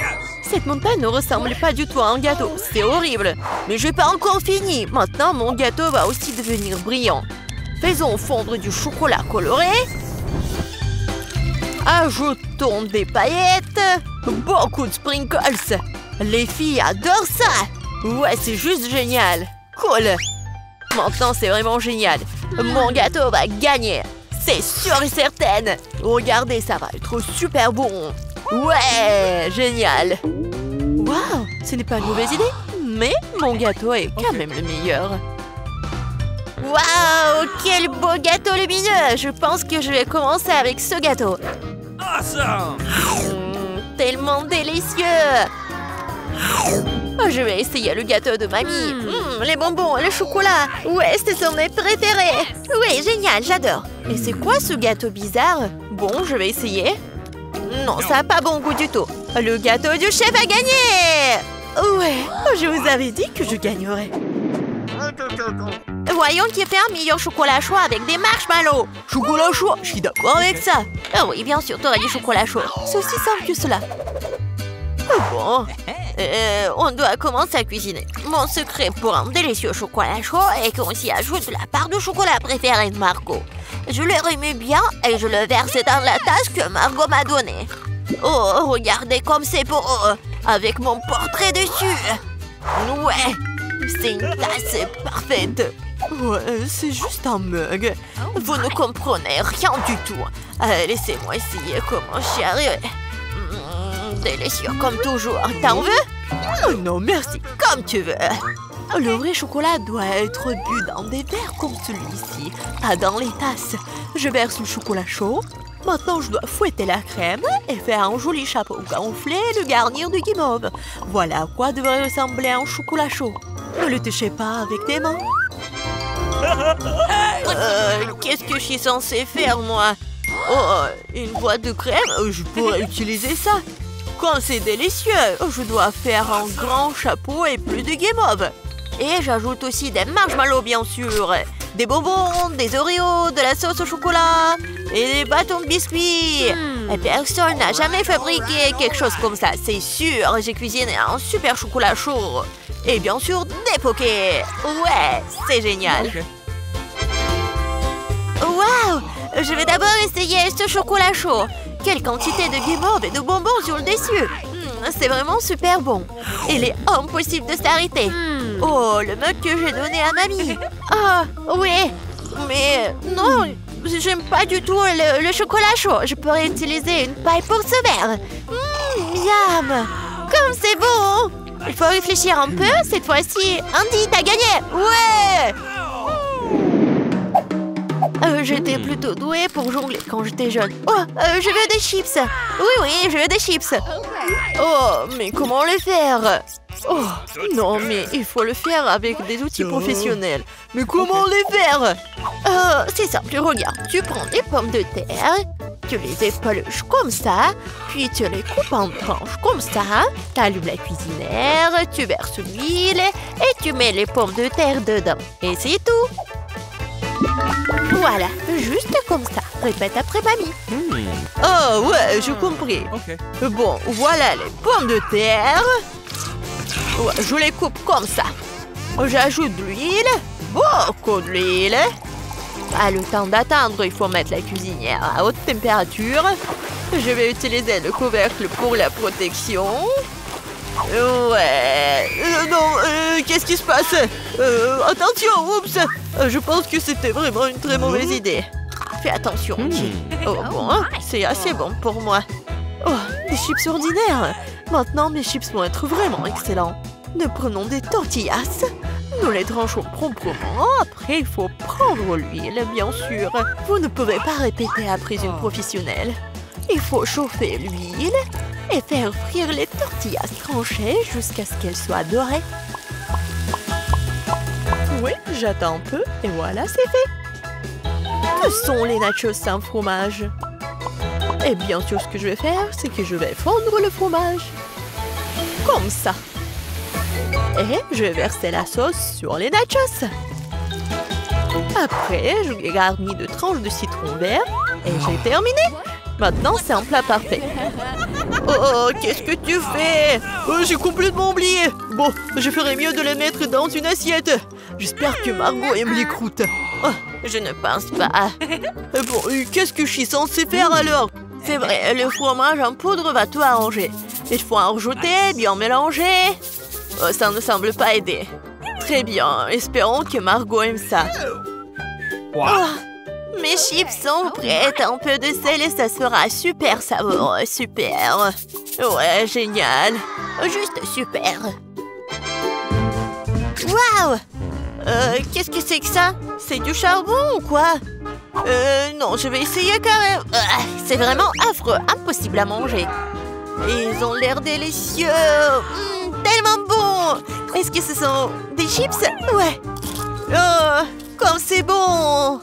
Cette montagne ne ressemble pas du tout à un gâteau, c'est horrible. Mais je n'ai pas encore fini. Maintenant, mon gâteau va aussi devenir brillant. Faisons fondre du chocolat coloré. Ajoutons des paillettes. Beaucoup de sprinkles. Les filles adorent ça. Ouais, c'est juste génial. Cool. Maintenant, c'est vraiment génial. Mon gâteau va gagner. C'est sûr et certain. Regardez, ça va être super bon. Ouais, génial. Waouh, ce n'est pas une mauvaise idée. Mais mon gâteau est quand même le meilleur. Waouh, quel beau gâteau lumineux! Je pense que je vais commencer avec ce gâteau. Awesome! Tellement délicieux! Je vais essayer le gâteau de mamie. Les bonbons, le chocolat. Ouais, ce sont mes préférés. Oui, génial, j'adore. Et c'est quoi ce gâteau bizarre? Bon, je vais essayer. Non, ça n'a pas bon goût du tout. Le gâteau du chef a gagné! Ouais, je vous avais dit que je gagnerais. Voyons qui fait un meilleur chocolat chaud avec des marshmallows. Chocolat chaud, je suis d'accord avec ça. Ah oui, bien sûr, t'aurais du chocolat chaud. C'est aussi simple que cela. Bon, on doit commencer à cuisiner. Mon secret pour un délicieux chocolat chaud est qu'on s'y ajoute la part de chocolat préférée de Margot. Je le remue bien et je le verse dans la tasse que Margot m'a donnée. Oh, regardez comme c'est beau, avec mon portrait dessus. Ouais, c'est une tasse parfaite. Ouais, c'est juste un mug. Vous ne comprenez rien du tout. Laissez-moi essayer comment chérie. Délicieux comme toujours. T'en veux? Oh non, merci. Comme tu veux. Le vrai chocolat doit être bu dans des verres comme celui-ci, pas dans les tasses. Je verse le chocolat chaud. Maintenant, je dois fouetter la crème et faire un joli chapeau gonflé et le garnir de guimauve. Voilà à quoi devrait ressembler un chocolat chaud. Ne le touchez pas avec tes mains. Qu'est-ce que je suis censée faire, moi? Oh, une boîte de crème? Je pourrais utiliser ça. Quand c'est délicieux, je dois faire un grand chapeau et plus de guimauve. Et j'ajoute aussi des marshmallows, bien sûr. Des bonbons, des Oreos, de la sauce au chocolat et des bâtons de biscuits. Et personne n'a jamais fabriqué quelque chose comme ça, c'est sûr. J'ai cuisiné un super chocolat chaud. Et bien sûr, des pokés. Ouais, c'est génial. Okay. Waouh! Je vais d'abord essayer ce chocolat chaud. Quelle quantité de guimauve et de bonbons sur le dessus. C'est vraiment super bon. Il est impossible de s'arrêter. Oh, le mug que j'ai donné à mamie. Ah, oui. Mais non, j'aime pas du tout le chocolat chaud. Je pourrais utiliser une paille pour ce verre. Miam! Comme c'est bon! Il faut réfléchir un peu. Cette fois-ci, Andy, t'as gagné! Ouais! J'étais plutôt douée pour jongler quand j'étais jeune. Oh, je veux des chips. Oui, je veux des chips. Oh, mais comment les faire? Oh, non, mais il faut le faire avec des outils professionnels. Mais comment les faire? C'est simple, regarde. Tu prends des pommes de terre, tu les épluches comme ça, puis tu les coupes en tranches comme ça. Tu allumes la cuisinière, tu verses l'huile et tu mets les pommes de terre dedans. Et c'est tout. Voilà, juste comme ça. Répète après mamie. Oh ouais, j'ai compris. Okay. Bon, voilà les pommes de terre. Ouais, je les coupe comme ça. J'ajoute de l'huile, beaucoup de l'huile. Pas le temps d'attendre, il faut mettre la cuisinière à haute température. Je vais utiliser le couvercle pour la protection. Ouais. Non, qu'est-ce qui se passe? Attention, oups. Je pense que c'était vraiment une très mauvaise idée. Fais attention, Angie. Oh bon, c'est assez bon pour moi. Oh, des chips ordinaires. Maintenant, mes chips vont être vraiment excellents. Nous prenons des tortillas. Nous les tranchons proprement. Après, il faut prendre l'huile, bien sûr. Vous ne pouvez pas répéter après une professionnelle. Il faut chauffer l'huile et faire frire les tortillas tranchées jusqu'à ce qu'elles soient dorées. Oui, j'attends un peu et voilà, c'est fait. Que sont les nachos sans fromage? Et bien sûr, ce que je vais faire, c'est que je vais fondre le fromage. Comme ça. Et je vais verser la sauce sur les nachos. Après, je les garnis de tranches de citron vert et j'ai terminé. Maintenant, c'est un plat parfait. Oh, qu'est-ce que tu fais? J'ai complètement oublié. Bon, je ferais mieux de les mettre dans une assiette. J'espère que Margot aime les croûtes. Oh, je ne pense pas. Bon, qu'est-ce que je suis censée faire alors? C'est vrai, le fromage en poudre va tout arranger. Il faut en rajouter, bien mélanger. Oh, ça ne semble pas aider. Très bien, espérons que Margot aime ça. Oh, mes chips sont prêtes. Un peu de sel et ça sera super savoureux. Super. Ouais, génial. Juste super. Waouh! Qu'est-ce que c'est que ça? C'est du charbon ou quoi? Non, je vais essayer quand même. C'est vraiment affreux, impossible à manger. Ils ont l'air délicieux. Tellement bon. Est-ce que ce sont des chips? Ouais. Oh, comme c'est bon.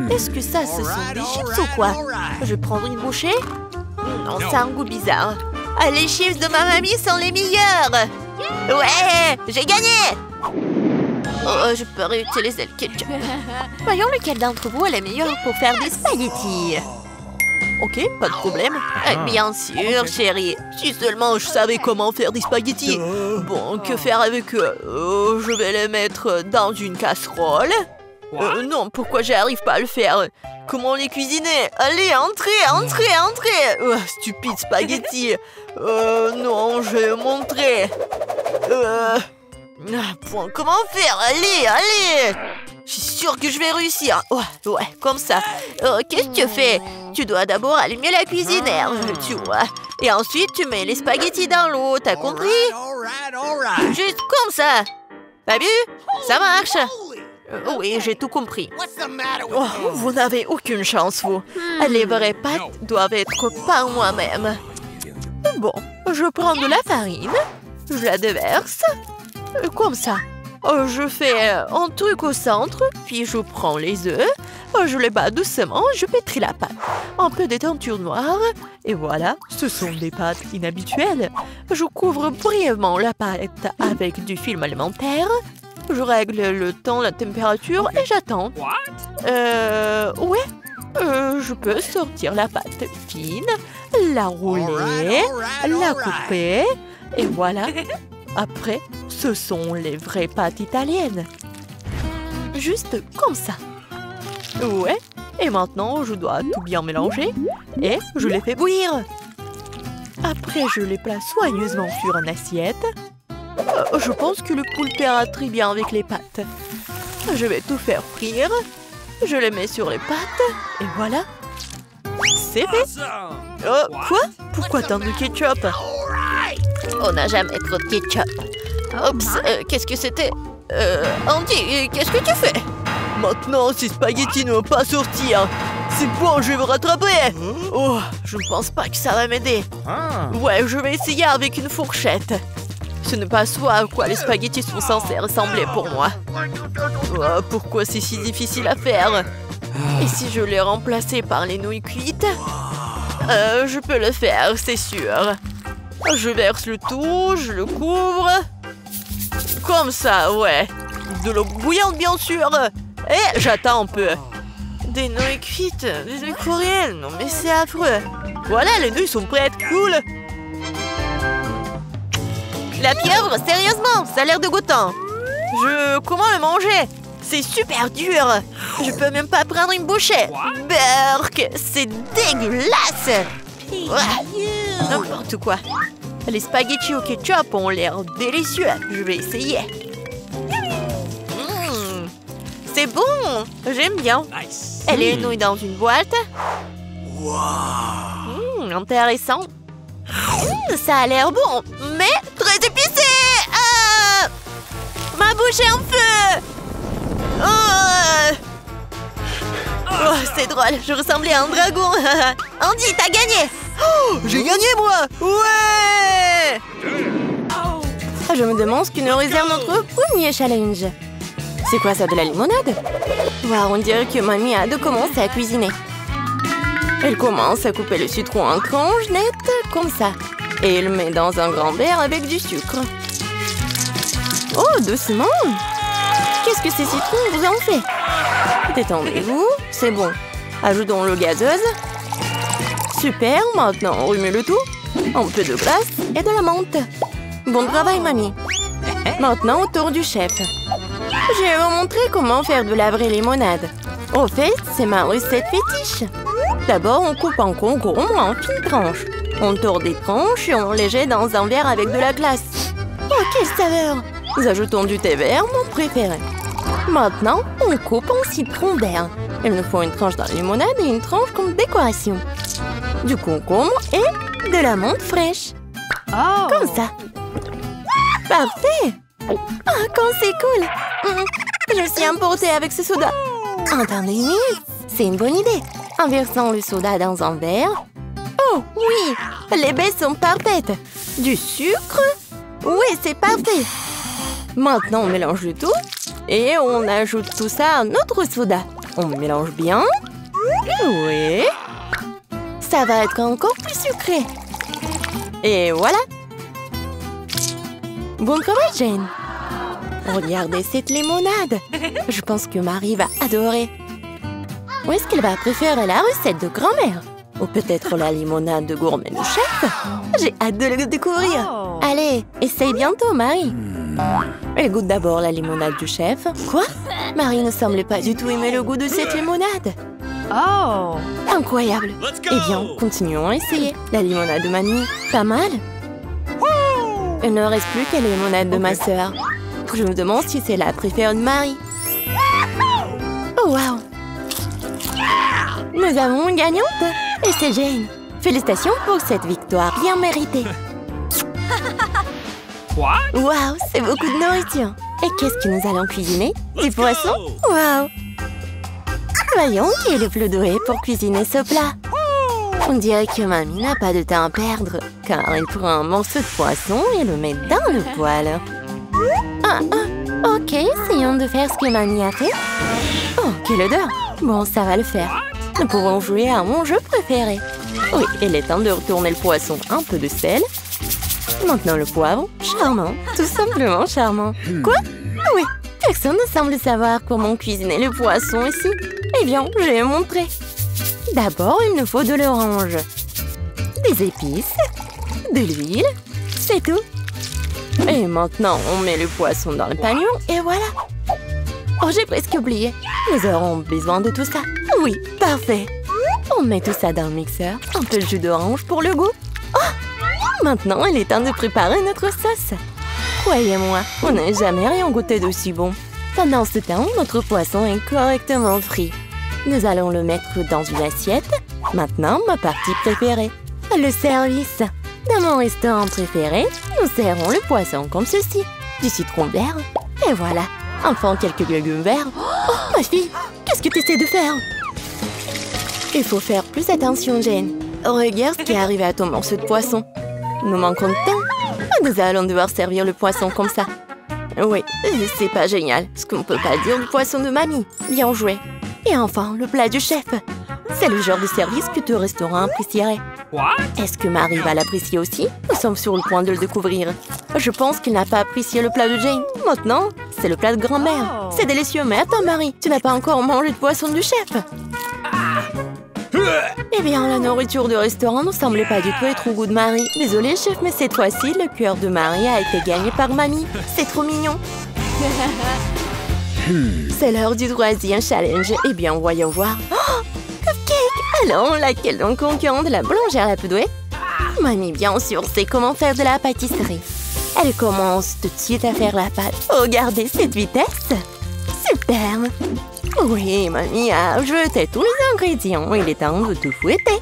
Est-ce que ça, ce sont des chips ou quoi? Je vais prendre une bouchée. Non, ça a un goût bizarre. Ah, les chips de ma mamie sont les meilleurs. Ouais, j'ai gagné. Oh, je peux réutiliser le ketchup. Voyons lequel d'entre vous est le meilleur pour faire des spaghettis. Ok, pas de problème. Bien sûr, chérie. Si seulement je savais comment faire des spaghettis. Bon, que faire avec eux? Je vais les mettre dans une casserole. Non, pourquoi j'arrive pas à le faire? Comment les cuisiner? Allez, entrez. Stupide spaghetti. Non, je vais montrer. Comment faire? Allez. Je suis sûre que je vais réussir. Ouais, comme ça. Qu'est-ce que tu fais? Tu dois d'abord allumer la cuisinière, tu vois. Et ensuite, tu mets les spaghettis dans l'eau, t'as compris? Juste comme ça. T'as vu? Ça marche. Oui, j'ai tout compris. Oh, vous n'avez aucune chance, vous. Les vraies pâtes doivent être par moi-même. Bon, je prends de la farine. Je la déverse. Comme ça. Je fais un truc au centre, puis je prends les œufs, je les bats doucement, je pétris la pâte. Un peu de teinture noire, et voilà, ce sont des pâtes inhabituelles. Je couvre brièvement la pâte avec du film alimentaire, je règle le temps, la température, et j'attends. Ouais, je peux sortir la pâte fine, la rouler, la couper, et voilà. Après, ce sont les vraies pâtes italiennes. Juste comme ça. Ouais. Et maintenant, je dois tout bien mélanger. Et je les fais bouillir. Après, je les place soigneusement sur une assiette. Je pense que le poulpe ira très bien avec les pâtes. Je vais tout faire frire. Je les mets sur les pâtes. Et voilà. C'est fait. Quoi? Pourquoi tant de ketchup? On n'a jamais trop de ketchup. Oups, qu'est-ce que c'était? Andy, qu'est-ce que tu fais? Maintenant, ces spaghettis ne vont pas sortir. C'est bon, je vais vous rattraper. Oh, je ne pense pas que ça va m'aider. Ouais, je vais essayer avec une fourchette. Ce n'est pas ce à quoi les spaghettis sont censés ressembler pour moi. Oh, pourquoi c'est si difficile à faire? Et si je les remplaçais par les nouilles cuites? Je peux le faire, c'est sûr. Je verse le tout, je le couvre. Comme ça, ouais. De l'eau bouillante, bien sûr. Et j'attends un peu. Des nouilles cuites, des nouilles coréennes. Non, mais c'est affreux. Voilà, les nouilles sont prêtes. Cool. La pieuvre, sérieusement, ça a l'air dégoûtant. Comment le manger? C'est super dur. Je peux même pas prendre une bouchée. Berk, c'est dégueulasse. Ouais, n'importe quoi. Les spaghettis au ketchup ont l'air délicieux. Je vais essayer. C'est bon. J'aime bien. Elle est nouille dans une boîte. Intéressant. Ça a l'air bon, mais très épicé. Ah, ma bouche est en feu. Oh, c'est drôle, je ressemblais à un dragon. Andy, t'as gagné. Oh, j'ai gagné, moi. Ouais. Je me demande ce que nous réserve notre premier challenge. C'est quoi ça, de la limonade? Wow, on dirait que mamie a de commencer à cuisiner. Elle commence à couper le citron en tranches nettes, comme ça. Et elle met dans un grand verre avec du sucre. Oh, doucement! Qu'est-ce que ces citrons vous en fait? Détendez-vous, c'est bon. Ajoutons l'eau gazeuse. Super, maintenant on remet le tout. Un peu de glace et de la menthe. Bon travail, mamie. Maintenant, au tour du chef. Je vais vous montrer comment faire de la vraie limonade. Au fait, c'est ma recette fétiche. D'abord, on coupe en concombre en fines tranches. On tord des tranches et on les jette dans un verre avec de la glace. Oh, quelle saveur! Nous ajoutons du thé vert, mon préféré. Maintenant, on coupe en citron vert. Il nous faut une tranche de limonade et une tranche comme décoration. Du concombre et de la menthe fraîche. Oh. Comme ça. Parfait! Ah, quand c'est cool! Je me suis emportée avec ce soda. Attendez une minute, c'est une bonne idée. En versant le soda dans un verre. Oh, oui! Les baies sont parfaites. Du sucre? Oui, c'est parfait. Maintenant, on mélange le tout. Et on ajoute tout ça à notre soda. On mélange bien. Oui. Ça va être encore plus sucré. Et voilà. Bon travail, Jane. Regardez cette limonade. Je pense que Marie va adorer. Ou est-ce qu'elle va préférer la recette de grand-mère? Ou peut-être la limonade de gourmet du chef? J'ai hâte de le découvrir. Allez, essaye bientôt, Marie. Elle goûte d'abord la limonade du chef. Quoi? Marie ne semblait pas du tout aimer le goût de cette limonade. Oh. Incroyable. Eh bien, continuons à essayer. La limonade de mamie, pas mal. Il ne reste plus que la limonade de ma sœur. Je me demande si c'est la préférée de Marie. Oh, wow. Nous avons une gagnante. Et c'est Jane. Félicitations pour cette victoire bien méritée. Wow, c'est beaucoup de nourriture. Et qu'est-ce que nous allons cuisiner? Du poisson? Wow. Voyons qui est le plus doué pour cuisiner ce plat. On dirait que mamie n'a pas de temps à perdre, car elle prend un morceau de poisson et le met dans le poêle. Ok, essayons de faire ce que mamie a fait. Oh, quelle odeur! Bon, ça va le faire. Nous pouvons jouer à mon jeu préféré. Oui, il est temps de retourner le poisson. Un peu de sel. Maintenant le poivre. Charmant, tout simplement charmant. Quoi? Oui, personne ne semble savoir comment cuisiner le poisson ici. Eh bien, je vais montrer. D'abord, il nous faut de l'orange, des épices, de l'huile, c'est tout. Et maintenant, on met le poisson dans le panier et voilà. Oh, j'ai presque oublié. Nous aurons besoin de tout ça. Oui, parfait. On met tout ça dans le mixeur. Un peu de jus d'orange pour le goût. Oh, maintenant, il est temps de préparer notre sauce. Croyez-moi, on n'a jamais rien goûté d'aussi bon. Pendant ce temps, notre poisson est correctement frit. Nous allons le mettre dans une assiette. Maintenant, ma partie préférée, le service. Dans mon restaurant préféré, nous serrons le poisson comme ceci. Du citron vert. Et voilà. Enfin, quelques légumes verts. Oh, ma fille, qu'est-ce que tu essaies de faire? Il faut faire plus attention, Jane. Regarde ce qui est arrivé à ton morceau de poisson. Nous manquons de temps. Nous allons devoir servir le poisson comme ça. Oui, c'est pas génial. Ce qu'on ne peut pas dire du poisson de mamie. Bien joué. Et enfin, le plat du chef. C'est le genre de service que tout restaurant apprécierait. Est-ce que Marie va l'apprécier aussi? Nous sommes sur le point de le découvrir. Je pense qu'il n'a pas apprécié le plat de Jane. Maintenant, c'est le plat de grand-mère. C'est délicieux, mais attends, Marie, tu n'as pas encore mangé de poisson du chef. Eh bien, la nourriture du restaurant ne semblait pas du tout être au goût de Marie. Désolée, chef, mais cette fois-ci, le cœur de Marie a été gagné par mamie. C'est trop mignon. C'est l'heure du troisième challenge. Eh bien, voyons voir. Oh, cupcake! Alors, laquelle donc concurrente de la boulangère la plus douée? Mamie, bien sûr, sait comment faire de la pâtisserie. Elle commence tout de suite à faire la pâte. Regardez cette vitesse! Super! Oui, mamie a ajouté tous les ingrédients. Il est temps de tout fouetter.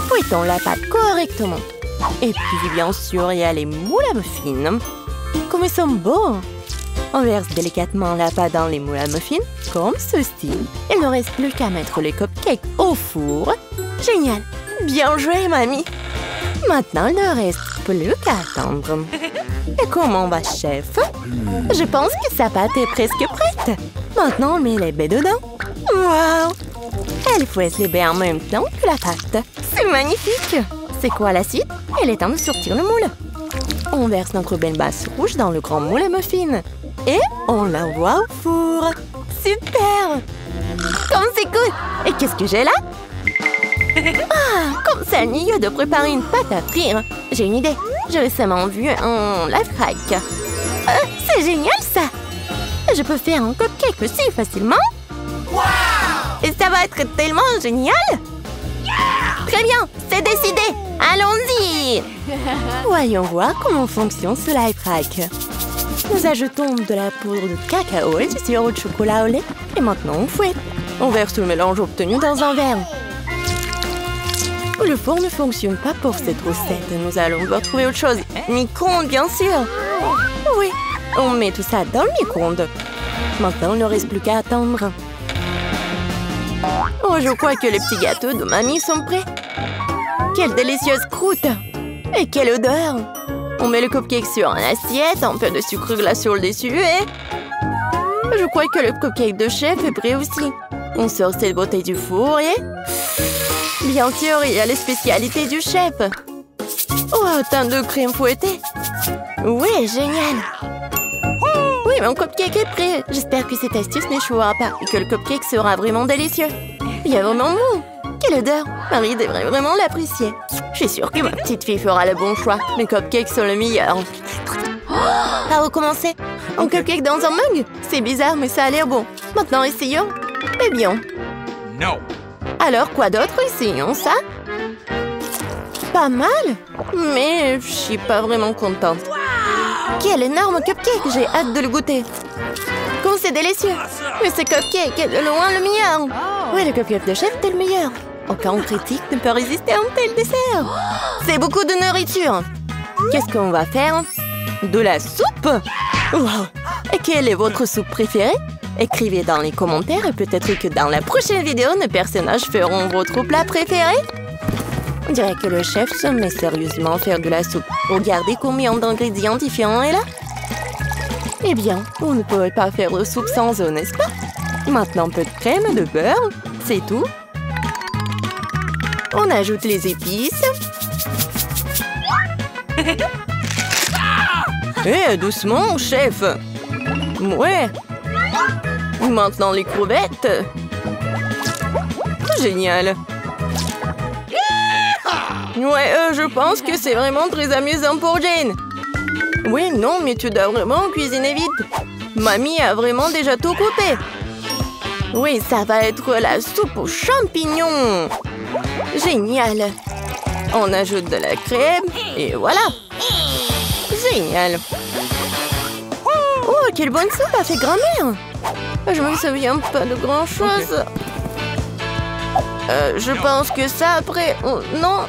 Fouettons la pâte correctement. Et puis, bien sûr, il y a les moules à muffins. Comme ils sont beaux! On verse délicatement la pâte dans les moules à muffins, comme ceci. Il ne reste plus qu'à mettre les cupcakes au four. Génial! Bien joué, mamie! Maintenant, il ne reste plus qu'à attendre. Et comment va, chef? Je pense que sa pâte est presque prête. Maintenant, on met les baies dedans. Waouh! Elle fouette les baies en même temps que la pâte. C'est magnifique! C'est quoi la suite? Il est temps de sortir le moule. On verse notre belle base rouge dans le grand moule à muffins. Et on l'envoie au four. Super! Comme c'est cool! Et qu'est-ce que j'ai là? Ah, comme ça, milieu de préparer une pâte à frire. J'ai une idée. J'ai récemment vu un lifehack. C'est génial, ça! Je peux faire un cupcake aussi facilement. Wow! Et ça va être tellement génial! Yeah! Très bien, c'est décidé. Allons-y! Voyons voir comment fonctionne ce lifehack. Nous ajoutons de la poudre de cacao et du sirop de chocolat au lait. Et maintenant, on fouette. On verse le mélange obtenu dans un verre. Le four ne fonctionne pas pour cette recette. Nous allons devoir trouver autre chose. Micro-ondes, bien sûr. Oui, on met tout ça dans le micro-ondes. Maintenant, il ne reste plus qu'à attendre. Oh, je crois que les petits gâteaux de mamie sont prêts. Quelle délicieuse croûte! Et quelle odeur! On met le cupcake sur une assiette, un peu de sucre glace sur le dessus et... Je crois que le cupcake de chef est prêt aussi. On sort cette bouteille du four et... Bien sûr, il y a les spécialités du chef. Oh, autant de crème fouettée. Oui, génial. Oui, mon cupcake est prêt. J'espère que cette astuce n'échouera pas et que le cupcake sera vraiment délicieux. Il y a vraiment bon. Quelle odeur! Marie devrait vraiment l'apprécier. Je suis sûre que ma petite fille fera le bon choix. Mes cupcakes sont le meilleur. À recommencer. Un cupcake dans un mug? C'est bizarre, mais ça a l'air bon. Maintenant, essayons. Eh bien. No. Alors, quoi d'autre? Essayons ça. Pas mal, mais je suis pas vraiment contente. Quel énorme cupcake! J'ai hâte de le goûter. Comme c'est délicieux! Mais ce cupcake est de loin le meilleur! Oui, le cupcake de chef est le meilleur. Aucun critique ne peut résister à un tel dessert. C'est beaucoup de nourriture. Qu'est-ce qu'on va faire? De la soupe? Wow! Et quelle est votre soupe préférée? Écrivez dans les commentaires et peut-être que dans la prochaine vidéo, nos personnages feront votre plat préféré. On dirait que le chef se met sérieusement à faire de la soupe. Regardez combien d'ingrédients différents est là. Eh bien, on ne pourrait pas faire de soupe sans eux, n'est-ce pas? Maintenant, un peu de crème, de beurre, c'est tout. On ajoute les épices. Eh, doucement, chef. Ouais. Maintenant, les crevettes. Génial. Ouais, je pense que c'est vraiment très amusant pour Jane. Oui, non, mais tu dois vraiment cuisiner vite. Mamie a vraiment déjà tout coupé. Oui, ça va être la soupe aux champignons. Génial. On ajoute de la crème et voilà. Génial. Oh, quelle bonne soupe a fait grand-mère. Je me souviens pas de grand-chose. Je pense que ça après... Oh, non.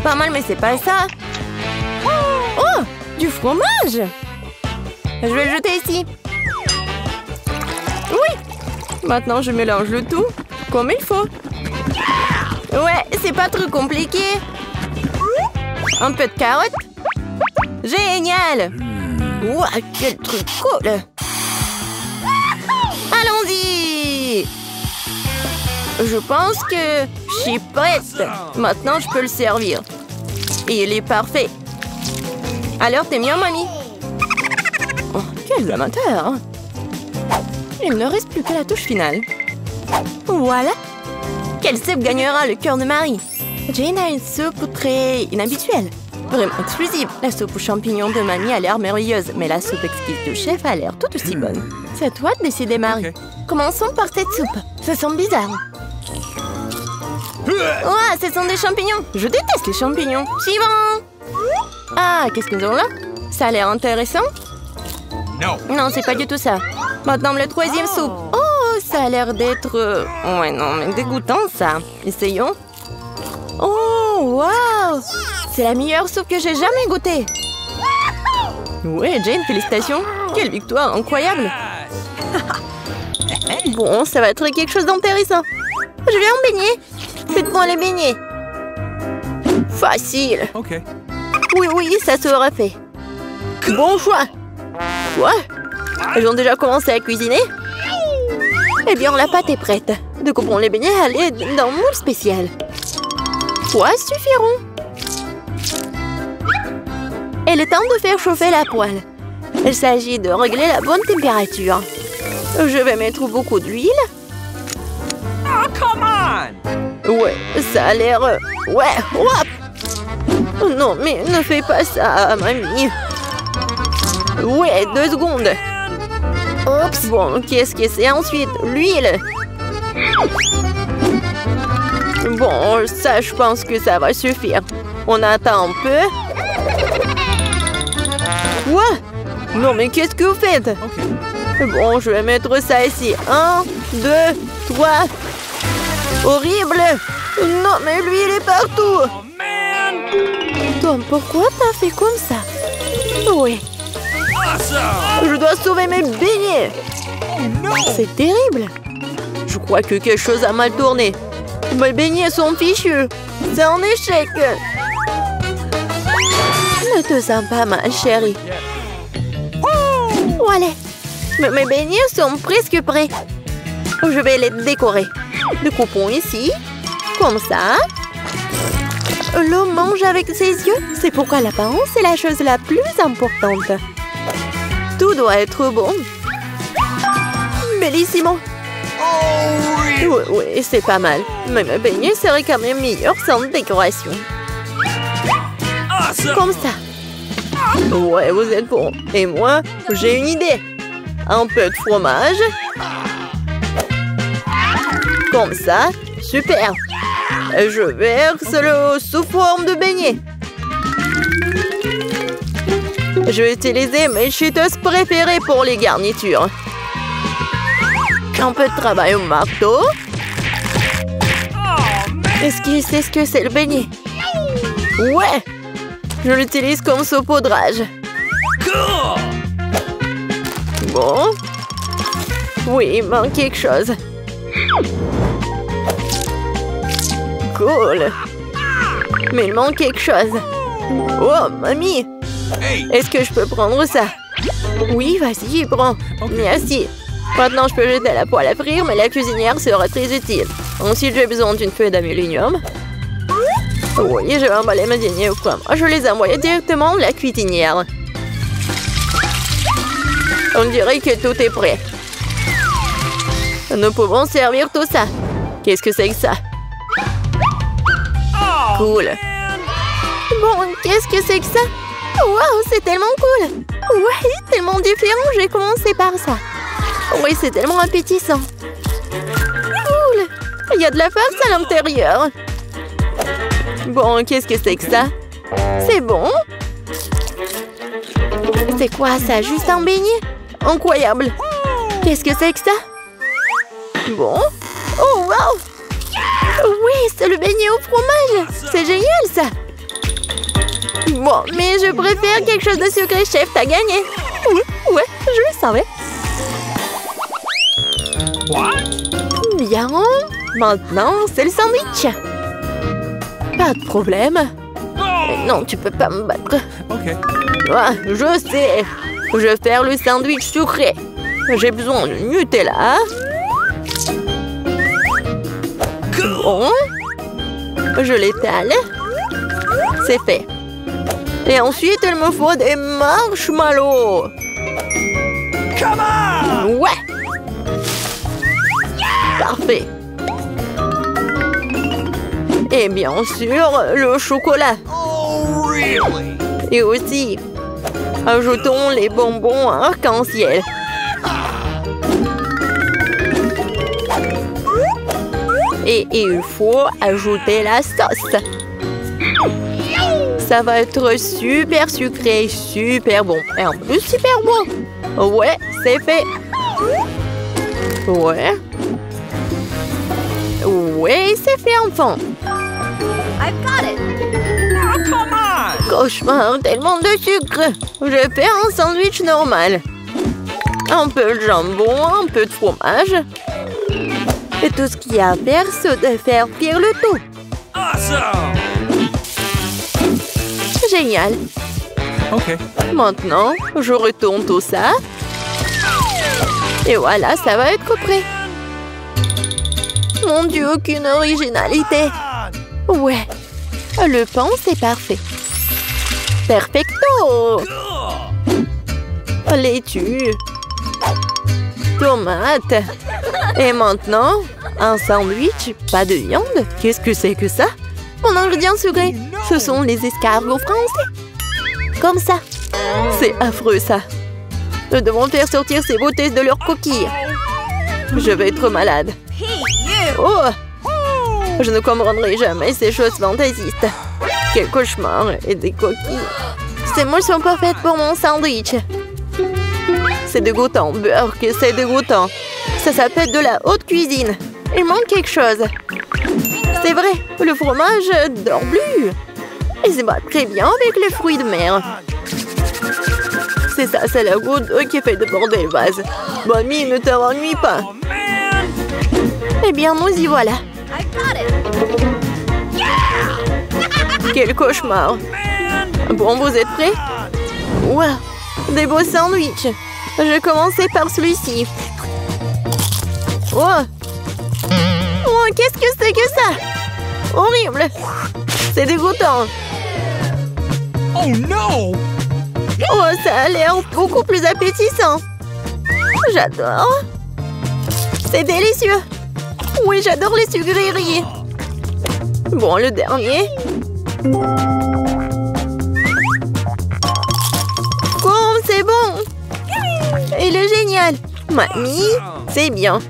Pas mal, mais c'est pas ça. Oh, du fromage. Je vais le jeter ici. Oui. Maintenant, je mélange le tout comme il faut. Ouais, c'est pas trop compliqué. Un peu de carotte. Génial. Ouah, quel truc cool. Allons-y. Je pense que je suis prête. Maintenant, je peux le servir. Et il est parfait. Alors, t'es bien, mamie? Oh, quel amateur! Il ne reste plus que la touche finale. Voilà! Quelle soupe gagnera le cœur de Marie? Jane a une soupe très inhabituelle. vraiment exclusive. La soupe aux champignons de mamie a l'air merveilleuse, mais la soupe exquise du chef a l'air tout aussi bonne. C'est à toi de décider, Marie. Ok. Commençons par cette soupe. Ça sent bizarre. Oh, ce sont des champignons. Je déteste les champignons. Suivant. Ah, qu'est-ce que nous avons là? Ça a l'air intéressant. No. Non, c'est pas du tout ça. Maintenant, le troisième soupe. Oh, ça a l'air d'être... Ouais, non, mais dégoûtant, ça. Essayons. Oh, waouh! C'est la meilleure soupe que j'ai jamais goûtée. Ouais, Jane, félicitations. Quelle victoire incroyable. Bon, ça va être quelque chose d'intéressant. Je vais en baigner. Faites-moi les beignets. Facile. Okay. Oui, ça sera fait. Bon choix. Quoi? Ils ont déjà commencé à cuisiner? Eh bien, la pâte est prête. Découpons les beignets à l'aide d'un moule spécial. 3 suffiront. Et le temps de faire chauffer la poêle. Il s'agit de régler la bonne température. Je vais mettre beaucoup d'huile. Oh, come on! Ouais, ça a l'air... Ouais, hop! Non, mais ne fais pas ça, mamie. Ouais, 2 secondes. Oups, bon, qu'est-ce que c'est ensuite? L'huile. Bon, ça, je pense que ça va suffire. On attend un peu. Quoi? Non, mais qu'est-ce que vous faites? Okay. Bon, je vais mettre ça ici. 1, 2, 3. Horrible! Non, mais l'huile est partout! Oh, man! Tom, pourquoi t'as fait comme ça? Oui, Awesome! je dois sauver mes beignets! Oh, no! C'est terrible! Je crois que quelque chose a mal tourné. Mes beignets sont fichus. C'est un échec. Ne te sens pas mal, chérie. Voilà. Mes beignets sont presque prêts. Je vais les décorer. Découpons ici. Comme ça. L'homme mange avec ses yeux. C'est pourquoi l'apparence est la chose la plus importante. Tout doit être bon. Bellissimo. Oui, c'est pas mal. Mais mes beignets seraient quand même meilleurs sans décoration. Awesome! Comme ça. Ouais, vous êtes bon. Et moi, j'ai une idée. Un peu de fromage. Comme ça. Super. Je verse le sous forme de beignet. Je vais utiliser mes cheetos préférés pour les garnitures. Un peu de travail au marteau. Est-ce qu'il sait ce que c'est le beignet? Ouais! Je l'utilise comme saupoudrage. Cool! Bon. Oui, il manque quelque chose. Cool. Mais il manque quelque chose. Oh, mamie! Hey! Est-ce que je peux prendre ça? Oui, vas-y, prends. Merci. Maintenant, je peux jeter la poêle à frire, mais la cuisinière sera très utile. Ensuite, j'ai besoin d'une feuille d'aluminium. Oui, je vais emballer mes beignets au fromage. Je les envoie directement à la cuisinière. On dirait que tout est prêt. Nous pouvons servir tout ça. Qu'est-ce que c'est que ça? Cool. Bon, qu'est-ce que c'est que ça? Waouh, c'est tellement cool. Ouais, tellement différent, j'ai commencé par ça. Oui, c'est tellement appétissant. Cool. Il y a de la farce à l'intérieur. Bon, qu'est-ce que c'est que ça? C'est bon. C'est quoi ça? Juste un beignet? Incroyable. Qu'est-ce que c'est que ça? Bon. Oh, wow. Oui, c'est le beignet au fromage. C'est génial, ça. Bon, mais je préfère quelque chose de sucré, chef. T'as gagné. Ouais, je le savais. Bien. Maintenant, c'est le sandwich. Pas de problème. Non, tu peux pas me battre. Okay. Ah, je sais. Je vais faire le sandwich sucré. J'ai besoin de Nutella. Bon. Je l'étale. C'est fait. Et ensuite, il me faut des marshmallows. Come on! Ouais. Parfait. Et bien sûr, le chocolat. Oh, Really? Et aussi, ajoutons les bonbons arc-en-ciel. Et il faut ajouter la sauce. Ça va être super sucré, super bon. Et en plus, super bon. Ouais, c'est fait. Ouais. Ouais, c'est fait, enfant. I've got it. Oh, come on! Cauchemar, tellement de sucre. Je fais un sandwich normal. Un peu de jambon, un peu de fromage. Et tout ce qu'il y a à faire, c'est de faire cuire le tout. Awesome! Génial. Okay. Maintenant, je retourne tout ça. Et voilà, ça va être prêt. Mon Dieu, aucune originalité. Ouais, le pain, c'est parfait. Perfecto! Cool! Laitue. Tomate. Et maintenant, un sandwich, pas de viande. Qu'est-ce que c'est que ça? Mon ingrédient secret, ce sont les escargots français. Comme ça. C'est affreux, ça. Nous devons faire sortir ces beautés de leurs coquilles. Je vais être malade. Oh! Je ne comprendrai jamais ces choses fantaisistes. Quel cauchemar et des coquilles. Ces moules sont parfaites pour mon sandwich. C'est dégoûtant, Burke, c'est dégoûtant. Ça s'appelle de la haute cuisine. Il manque quelque chose. C'est vrai, le fromage dort plus. Et c'est pas très bien avec les fruits de mer. C'est ça, c'est la goutte qui fait déborder le vase. Mamie, ne t'ennuie pas. Oh, man! Eh bien, nous y voilà. I've got it. Quel cauchemar. Bon, vous êtes prêts? Wow, des beaux sandwichs. Je vais commencer par celui-ci. Oh, oh, qu'est-ce que c'est que ça? Horrible. C'est dégoûtant. Oh no! Oh, ça a l'air beaucoup plus appétissant. J'adore. C'est délicieux. Oui, j'adore les sucreries. Bon, le dernier. Oh, c'est bon. Il est génial. Mamie, c'est bien.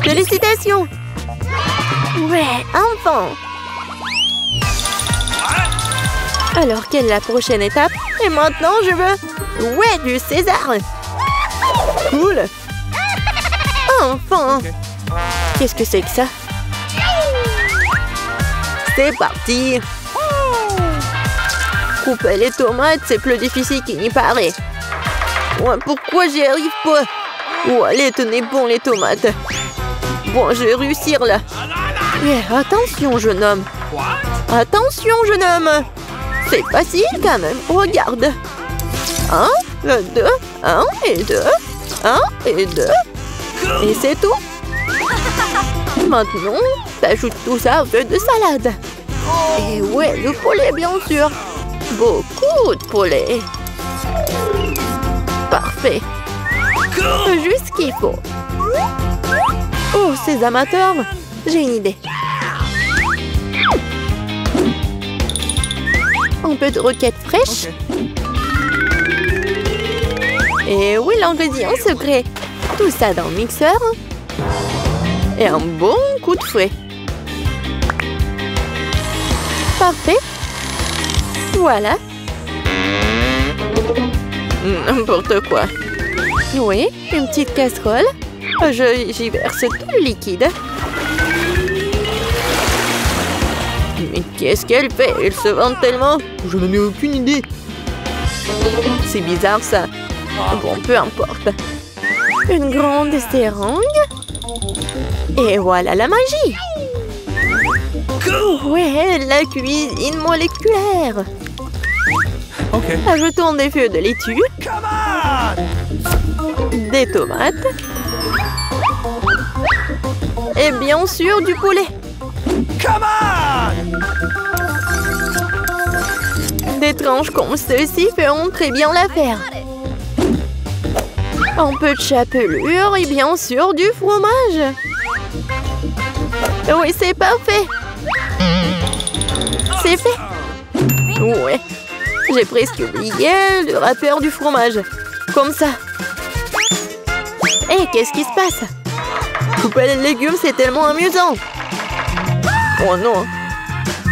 Félicitations. Ouais, enfant. Alors, quelle est la prochaine étape? Et maintenant, je veux... Ouais, du César. Cool. Enfin. Qu'est-ce que c'est que ça? C'est parti. Couper les tomates, c'est plus difficile qu'il n'y paraît. Ouais, pourquoi j'y arrive pas? Oh, allez, tenez bon les tomates. Bon, je vais réussir là. Yeah, attention, jeune homme. Attention, jeune homme. C'est facile quand même. Regarde. 1, 2, 1 et 2. 1 et 2. Et c'est tout. Maintenant, t'ajoutes tout ça au feu de salade. Et ouais, le poulet, bien sûr. Beaucoup de poulet. Parfait. Juste ce qu'il faut. Oh, ces amateurs. J'ai une idée. Un peu de roquette fraîche. Et oui, l'ingrédient secret. Tout ça dans le mixeur. Et un bon coup de fouet. Parfait. Voilà. N'importe quoi. Oui, une petite casserole. J'y verse tout le liquide. Mais qu'est-ce qu'elle fait? Elle se vante tellement. Je n'en ai aucune idée. C'est bizarre ça. Bon, peu importe. Une grande seringue. Et voilà la magie. Ouais, la cuisine moléculaire. Okay. Ajoutons des feuilles de laitue, Come on! des tomates et bien sûr du poulet. Come on! Des tranches comme ceci feront très bien l'affaire. Un peu de chapelure et bien sûr du fromage. Oui, c'est parfait. C'est fait. Ouais, j'ai presque oublié le rappeur du fromage. Comme ça. Hé, qu'est-ce qui se passe? Couper les légumes, c'est tellement amusant. Oh non,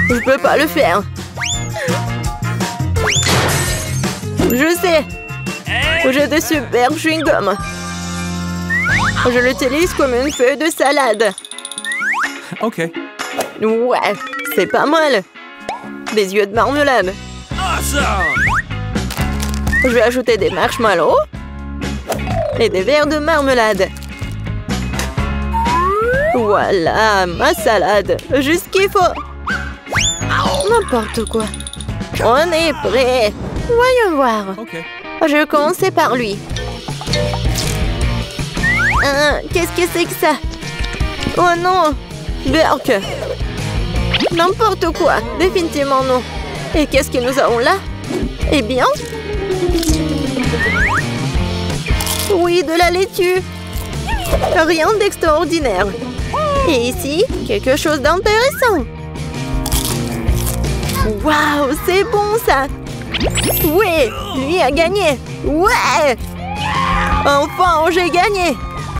je peux pas le faire. Je sais. J'ai de super chewing-gum. Je l'utilise comme une feuille de salade. Okay. Ouais, c'est pas mal. Des yeux de marmelade. Awesome! Je vais ajouter des marshmallows et des verres de marmelade. Voilà, ma salade. Juste ce qu'il faut. N'importe quoi. On est prêt. Voyons voir. Okay. Je vais commencer par lui. Qu'est-ce que c'est que ça? Oh non! Burk! N'importe quoi. Définitivement non. Et qu'est-ce que nous avons là? Eh bien... Oui, de la laitue. Rien d'extraordinaire. Et ici, quelque chose d'intéressant. Waouh, c'est bon ça. Ouais, lui a gagné. Ouais. Enfin, j'ai gagné.